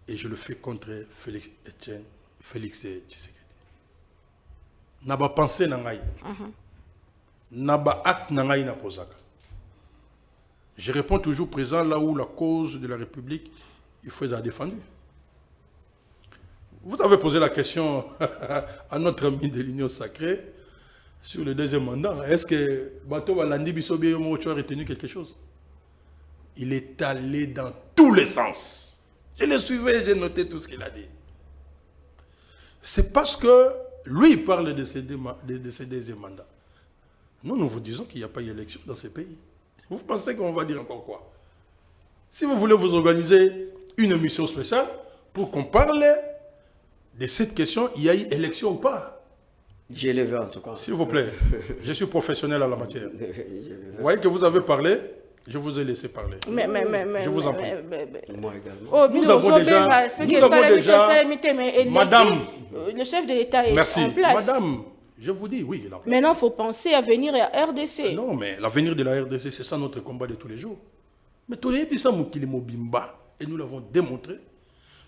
Et je le fais contre Félix Tshisekedi. Naba pensé nangai. Naba acte nangai na posaka. Je réponds toujours présent là où la cause de la République, il faut la défendre. Vous avez posé la question à notre ami de l'Union sacrée sur le deuxième mandat. Est-ce que Bato Walandi Bissobé Mocho a retenu quelque chose? Il est allé dans tous les sens. Je le suivais, j'ai noté tout ce qu'il a dit. C'est parce que lui, il parle de ses deuxièmes mandats. Nous vous disons qu'il n'y a pas eu d'élection dans ce pays. Vous pensez qu'on va dire encore quoi? Si vous voulez vous organiser une émission spéciale pour qu'on parle de cette question, il y a eu élection ou pas? Je le veux en tout cas. S'il vous plaît, je suis professionnel en la matière. Vous voyez que vous avez parlé, je vous ai laissé parler. Je vous en prie. Moi également. Oh, Nous avons déjà... Madame, le chef de l'État est merci. en place. Madame, je vous dis, oui. Maintenant, il faut penser à venir à RDC. Non, mais l'avenir de la RDC, c'est ça notre combat de tous les jours. Mais tous les gens qui sont Mobimba, et nous l'avons démontré,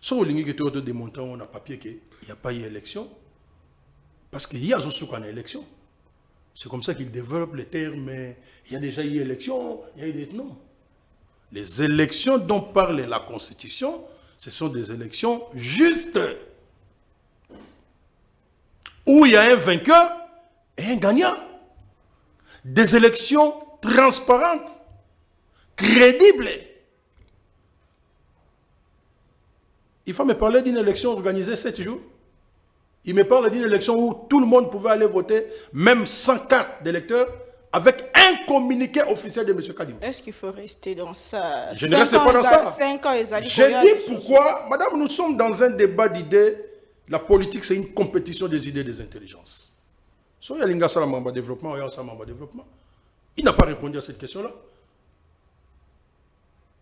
sans que nous avons démontré, on a papier qu'il n'y a pas eu élection. Parce qu'il y a aussi une élection. C'est comme ça qu'ils développent les termes, mais il y a déjà eu élection, il y a eu des... Non. Les élections dont parle la Constitution, ce sont des élections justes. Où il y a un vainqueur et un gagnant. Des élections transparentes, crédibles. Il faut me parler d'une élection organisée 7 jours. Il me parle d'une élection où tout le monde pouvait aller voter, même sans carte d'électeur, avec un communiqué officiel de M. Kadim. Est-ce qu'il faut rester dans ça? Je ne reste pas dans ça. 5 ans, J'ai dit pourquoi, madame, nous sommes dans un débat d'idées. La politique, c'est une compétition des idées et des intelligences. Soit il y a un développement, il y a un développement. Il n'a pas répondu à cette question-là.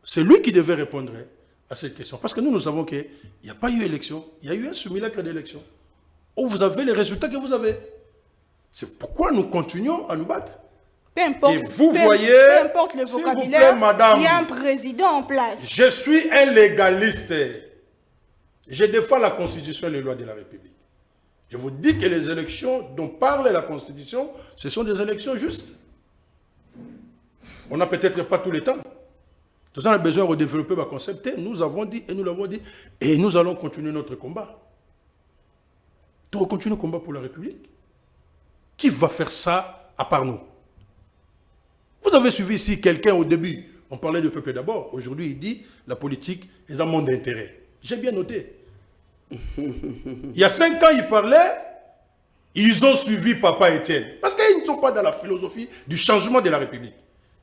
C'est lui qui devait répondre à cette question. Parce que nous savons qu'il n'y a pas eu élection. Il y a eu un simulacre d'élection. Où vous avez les résultats que vous avez. C'est pourquoi nous continuons à nous battre. Peu importe, et vous voyez, peu importe le vocabulaire, plaît, madame, il y a un président en place. Je suis un légaliste. Je défends la Constitution et les lois de la République. Je vous dis que les élections dont parle la Constitution, ce sont des élections justes. On n'a peut-être pas tout le temps. Tout ça, on a besoin de développer le concept. Nous avons dit, et nous l'avons dit, et nous allons continuer notre combat. Nous allons continuer le combat pour la République. Qui va faire ça à part nous? Vous avez suivi ici quelqu'un au début, on parlait du peuple d'abord. Aujourd'hui, il dit, la politique est un monde d'intérêt. J'ai bien noté. Il y a 5 ans, il parlait, ils ont suivi Papa Étienne. Parce qu'ils ne sont pas dans la philosophie du changement de la République.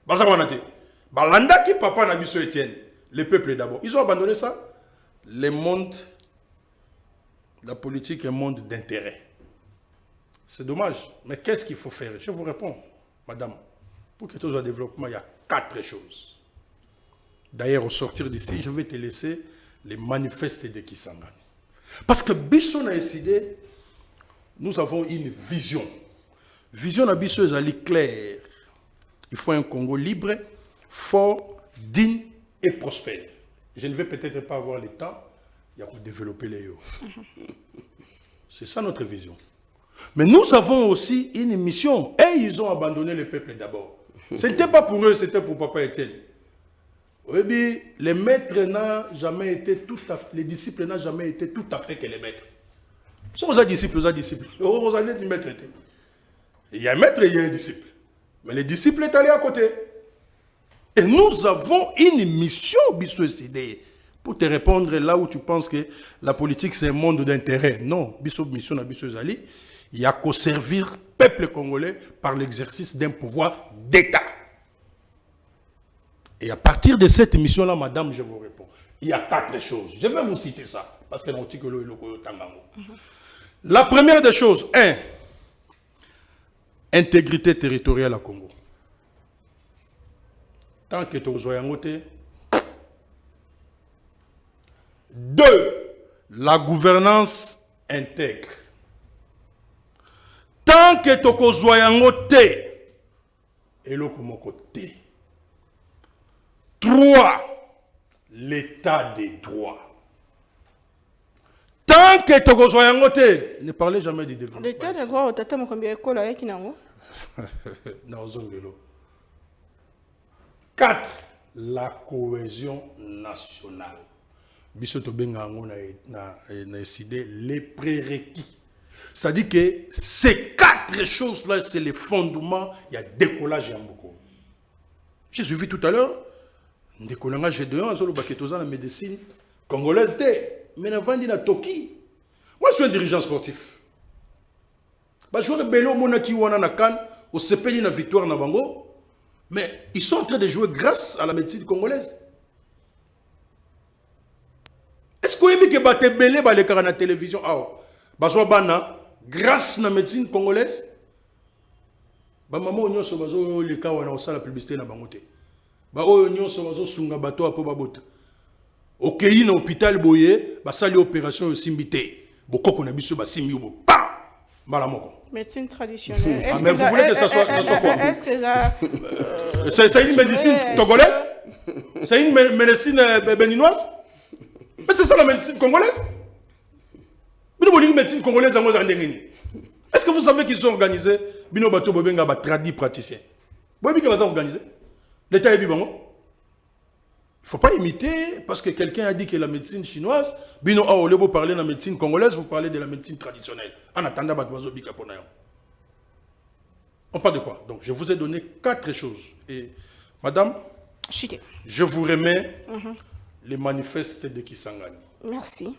Balanda qui Papa Nabiso Étienne, le peuple d'abord. Ils ont abandonné ça. Le monde, la politique est un monde d'intérêt. C'est dommage. Mais qu'est-ce qu'il faut faire? Je vous réponds, madame. Pour que tout soit développement, il y a 4 choses. D'ailleurs, au sortir d'ici, je vais te laisser les manifestes de Kisangani. Parce que Bisson a décidé, nous avons une vision. Vision de Bisson est claire. Il faut un Congo libre, fort, digne et prospère. Je ne vais peut-être pas avoir le temps, il y a pour développer les yo. C'est ça notre vision. Mais nous avons aussi une mission. Et ils ont abandonné le peuple d'abord. Ce n'était pas pour eux, c'était pour Papa Étienne. Oui, les maîtres n'ont jamais été tout à fait, les disciples n'ont jamais été tout à fait que les maîtres. Si vous êtes disciples, vous êtes disciples. Vous allez dire maître. Il y a un maître et il y a un disciple. Mais le disciple est allé à côté. Et nous avons une mission, Bissou-Sidé, pour te répondre là où tu penses que la politique c'est un monde d'intérêt. Non, mission à Bissou-Zali, il y a qu'au servir peuple congolais par l'exercice d'un pouvoir d'État. Et à partir de cette mission-là, madame, je vous réponds. Il y a 4 choses. Je vais vous citer ça. Parce que la première des choses, 1. Intégrité territoriale à Congo. Tant que tu es en côté. 2. La gouvernance intègre. Tant que tu es en côté. Et le côté. 3. L'état des droits. Tant que tu es en côté, ne parlez jamais du développement. L'état des droits, tu as combien d'écoles avec Kinango? 4. La cohésion nationale. Bisoto Bengango n'a décidé les prérequis. C'est-à-dire que ces 4 choses-là, c'est les fondements. Il y a décollage en beaucoup. J'ai suivi tout à l'heure. Ndekolanga Gédéon, dans la médecine congolaise, mais avant de Toki. Moi, je suis un dirigeant sportif. Je suis un Bélo Monaki Wana Nakan, au CP de la victoire na bango. Mais ils sont en train de jouer grâce à la médecine congolaise. Est-ce que vous avez vu que la télévision grâce à la médecine congolaise? Maman, on a les cas où on a la publicité na bangote. Ba oyo nyonso bazo sunga bato apo babota. Okeyi na hôpital boye, ba sali opération yo simbité. Bokoko na biso ba simbi bo. Pa! Mala moko. Médecine traditionnelle. Mais vous voulez que ça soit quoi? Est-ce que ça c'est une médecine togolaise? C'est une médecine béninoise? Mais c'est ça la médecine congolaise? Mais nous une médecine congolaise en est-ce que vous savez qu'ils sont organisés? Bino bato bobenga ba tradi praticien. Vous voyez qu'ils sont organisés? L'État est vivant. Il ne faut pas imiter parce que quelqu'un a dit que la médecine chinoise, bino a olebo parler de la médecine congolaise, vous parlez de la médecine traditionnelle. En attendant, on parle de quoi? Donc, je vous ai donné 4 choses. Et, madame, Chité. Je vous remets les manifestes de Kisangani. Merci.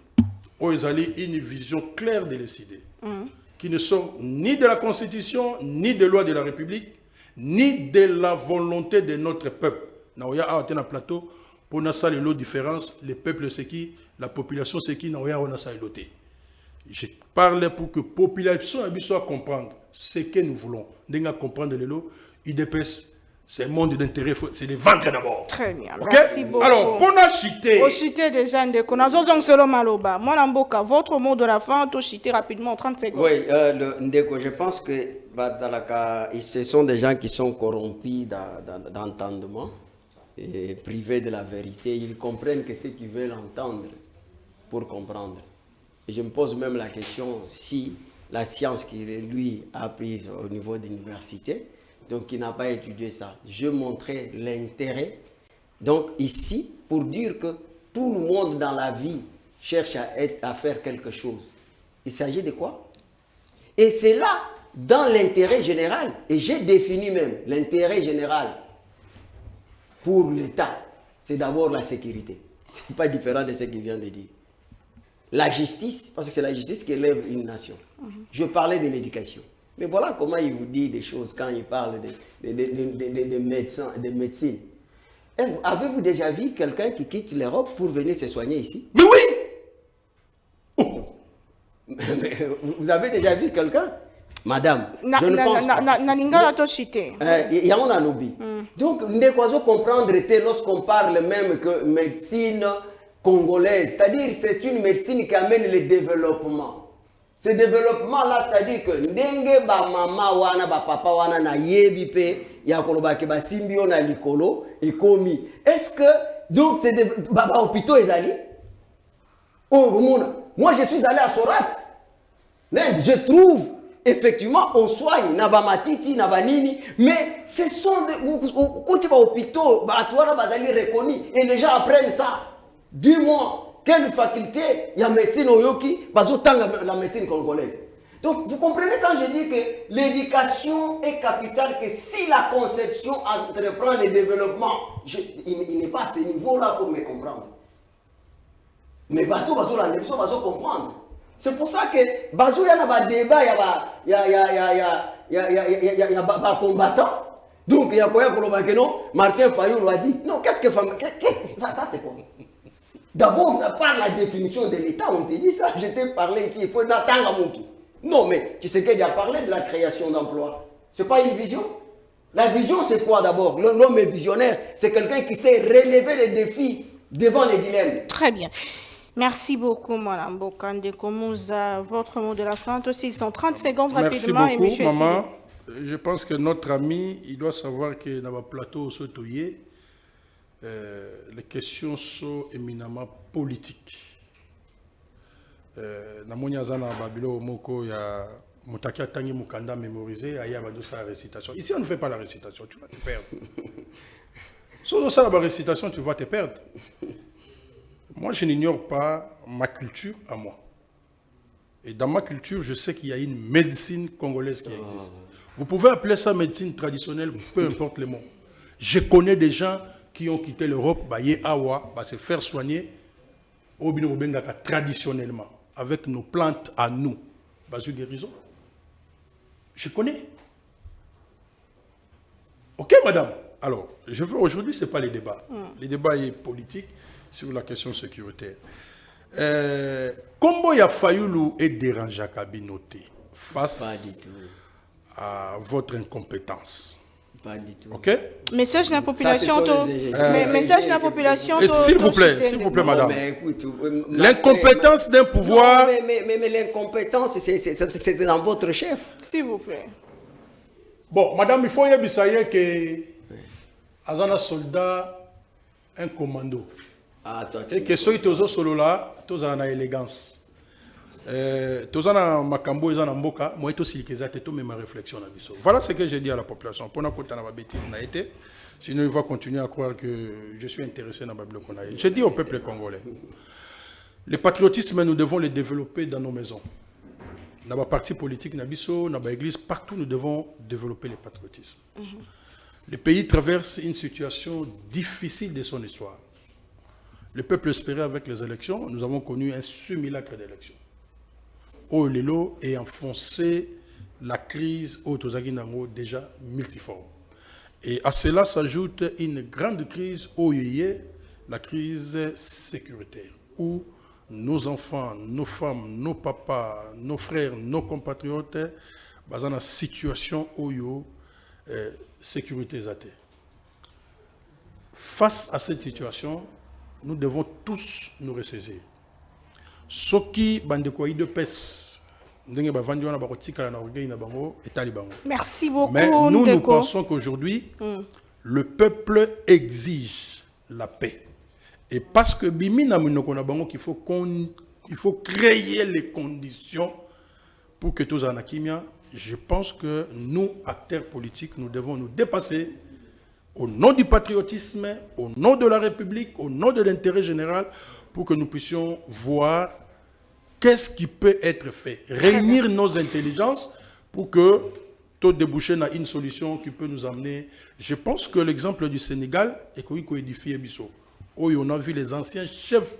Où ils allaient une vision claire de l'idées, qui ne sort ni de la Constitution, ni des lois de la République, ni de la volonté de notre peuple. Naoya a un plateau pour n'a pas les différences, les peuples c'est qui, la population c'est qui, naoya on a ça loté. Je parle pour que la population puisse comprendre ce que nous voulons. N'enga comprendre les lots, IDPS, c'est un monde d'intérêt, c'est les vendre d'abord. Très bien, okay? Merci beaucoup. Alors, pour nous chiter. Au chiter déjà, Ndeko, solo maloba. Moi, Mboka, votre mot de la fin, tout chiter rapidement en 30 secondes. Oui, Ndeko, je pense que ce sont des gens qui sont corrompus d'entendement et privés de la vérité. Ils comprennent que ce qu'ils veulent entendre pour comprendre. Et je me pose même la question si la science qu'il lui a apprise au niveau de l'université, donc il n'a pas étudié ça. Je montrais l'intérêt. Donc ici, pour dire que tout le monde dans la vie cherche à faire quelque chose. Il s'agit de quoi? Et c'est là, dans l'intérêt général, et j'ai défini même l'intérêt général pour l'État, c'est d'abord la sécurité. Ce n'est pas différent de ce qu'il vient de dire. La justice, parce que c'est la justice qui élève une nation. Je parlais de l'éducation. Mais voilà comment il vous dit des choses quand il parle de médecins, de médecine. Avez-vous déjà vu quelqu'un qui quitte l'Europe pour venir se soigner ici? Mais oui! Vous avez déjà vu quelqu'un? Madame, je ne pense pas. Il y a un lobby. Donc, nous devons comprendre lorsqu'on parle même que médecine congolaise, c'est-à-dire c'est une médecine qui amène le développement. Ce développement-là, c'est-à-dire que ndenge ba mama wana ba papa wana na yebi pe ya koloba ke ba simbio na likolo et komi. Est-ce que donc c'est ba hôpitaux ezali? Oh moi je suis allé à Sorat. Je trouve effectivement on soigne na ba matiti na ba nini, mais ce sont des quand tu vas au hôpital ba toi bazali reconnu et les gens apprennent ça. Dis-moi quelle faculté il y a médecine au Yoki, la médecine congolaise. Donc, vous comprenez quand je dis que l'éducation est capitale, que si la conception entreprend le développement, il n'est pas à ce niveau-là pour me comprendre. Mais Bato, la nation va comprendre. C'est pour ça que Bazo, il y a un débat, il y a un combattant. Donc, il y a quoi Martin Fayou a dit, non, qu'est-ce que ça c'est quoi? D'abord, par la définition de l'État, on te dit ça. Je t'ai parlé ici, il faut attendre à mon tour. Non, mais tu sais qu'il a parlé de la création d'emplois. Ce n'est pas une vision. La vision, c'est quoi d'abord? L'homme est visionnaire. C'est quelqu'un qui sait relever les défis devant les dilemmes. Très bien. Merci beaucoup, Mme Bokande Komouza. Votre mot de la fin, aussi, ils sont 30 secondes rapidement. Merci beaucoup, maman. Je pense que notre ami, il doit savoir que dans le plateau Sotoye, les questions sont éminemment politiques. Namonia Zana Babilo Moko, il y a Moutakia Tangi Mukanda mémorisé, il y a sa récitation. Ici, on ne fait pas la récitation, tu vas te perdre. Sans ça, la récitation, tu vas te perdre. Moi, je n'ignore pas ma culture à moi. Et dans ma culture, je sais qu'il y a une médecine congolaise qui existe. Vous pouvez appeler ça médecine traditionnelle, peu importe le mot. Je connais des gens qui ont quitté l'Europe, se faire soigner traditionnellement, avec nos plantes à nous. Guérison. Je connais. Ok, madame. Alors, aujourd'hui, ce n'est pas les débats. Les débats est politique sur la question sécuritaire. Comment il a fallu être dérangé à Kabinoté face à votre incompétence? Pas du tout. Ok? Message de la population. Message de la population. S'il vous plaît, madame. L'incompétence d'un pouvoir. Non, mais l'incompétence, c'est dans votre chef. S'il vous plaît. Bon, madame, il faut y avoir que un soldat, un commando. Ah, toi, et que ceux qui sont solo là, tous ont élégance. Tous ont makambo, ils ont mboka. Moi, aussi, c'est même ma réflexion. Voilà ce que j'ai dit à la population. Pour n'importe quelle bêtise n'a été. Sinon, il va continuer à croire que je suis intéressé dans la Bible. J'ai dit au peuple congolais, le patriotisme, nous devons le développer dans nos maisons. Dans la partie politique, dans l'église, partout, nous devons développer le patriotisme. Le pays traverse une situation difficile de son histoire. Le peuple espérait avec les élections, nous avons connu un simulacre d'élections. Au Lelo est enfoncé la crise au Tozaginango déjà multiforme. Et à cela s'ajoute une grande crise au Yéyé, la crise sécuritaire, où nos enfants, nos femmes, nos papas, nos frères, nos compatriotes, dans une situation où sécurité zate. Face à cette situation, nous devons tous nous ressaisir. Ce qui de pes, merci beaucoup. Mais nous pensons qu'aujourd'hui, le peuple exige la paix. Et parce que il faut créer les conditions pour que tous en akimia, je pense que nous, acteurs politiques, nous devons nous dépasser au nom du patriotisme, au nom de la République, au nom de l'intérêt général, pour que nous puissions voir qu'est-ce qui peut être fait. Réunir nos intelligences pour que tout déboucher dans une solution qui peut nous amener. Je pense que l'exemple du Sénégal est qu'on édifie Bisso. Où on a vu les anciens chefs,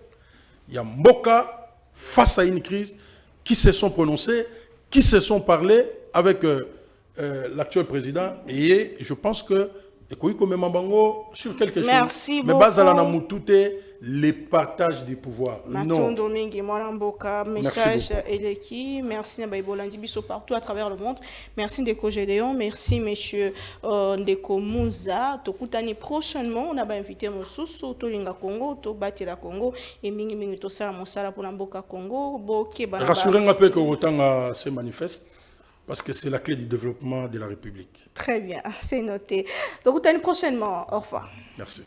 il y a Mboka, face à une crise, qui se sont prononcés, qui se sont parlé avec l'actuel président. Et je pense que sur quelque chose. Merci mais beaucoup. Les partages du pouvoir. Matondo Mingi Mwaramboka, message Eleki, merci Nabaïbolandi Bisso partout à travers le monde. Merci Ndeko Gédéon, merci monsieur Ndeko Mouza. Tokutani prochainement, on a invité Mosusu, Tolinga Congo, Tobatila Congo, et Mingi Mingi Tosala Mosala pour Namboka Congo. Rassurez-moi que autant se manifeste. Parce que c'est la clé du développement de la République. Très bien, c'est noté. Donc, on prochainement. Au revoir. Merci.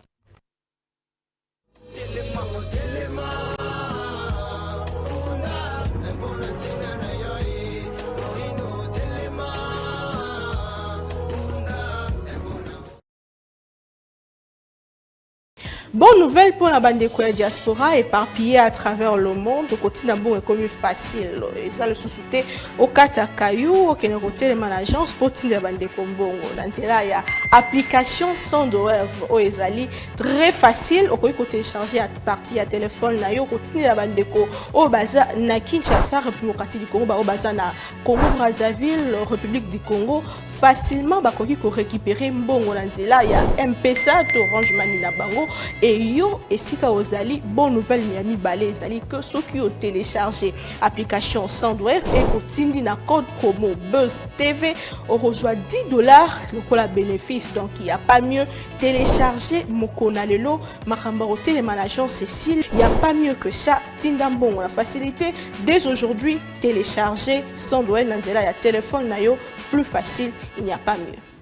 Bonne nouvelle pour la bande de diaspora éparpillée à travers le monde. Le côté d'abord est comme facile. Et ça le sous-souté au Katakayou, au Kénéroté, l'agence pour la bande de Kombongo. Dans là, il y a application sans douleur au Ezali. Très facile. Au côté télécharger à partir à téléphone. Là, au côté la bande de Ko. Au Baza, na Kinshasa, République du Congo. Au Baza, na Congo-Brazzaville, République du Congo. Facilement bakoki ko récupérer mbongo na nzela ya M-Pesa to Orange Money na bango et yo esika ozali bonne nouvelle Miami balé ezali que ceux qui ont téléchargé application Sandware et kotindi na code promo Buzz TV on reçoit $10 le la bénéfice donc il y a pas mieux télécharger Mokona lelo makamba au télémanagement Cécile il y a pas mieux que ça tinda mbongo la facilité dès aujourd'hui télécharger Sandware na nzela ya téléphone na yo plus facile, il n'y a pas mieux.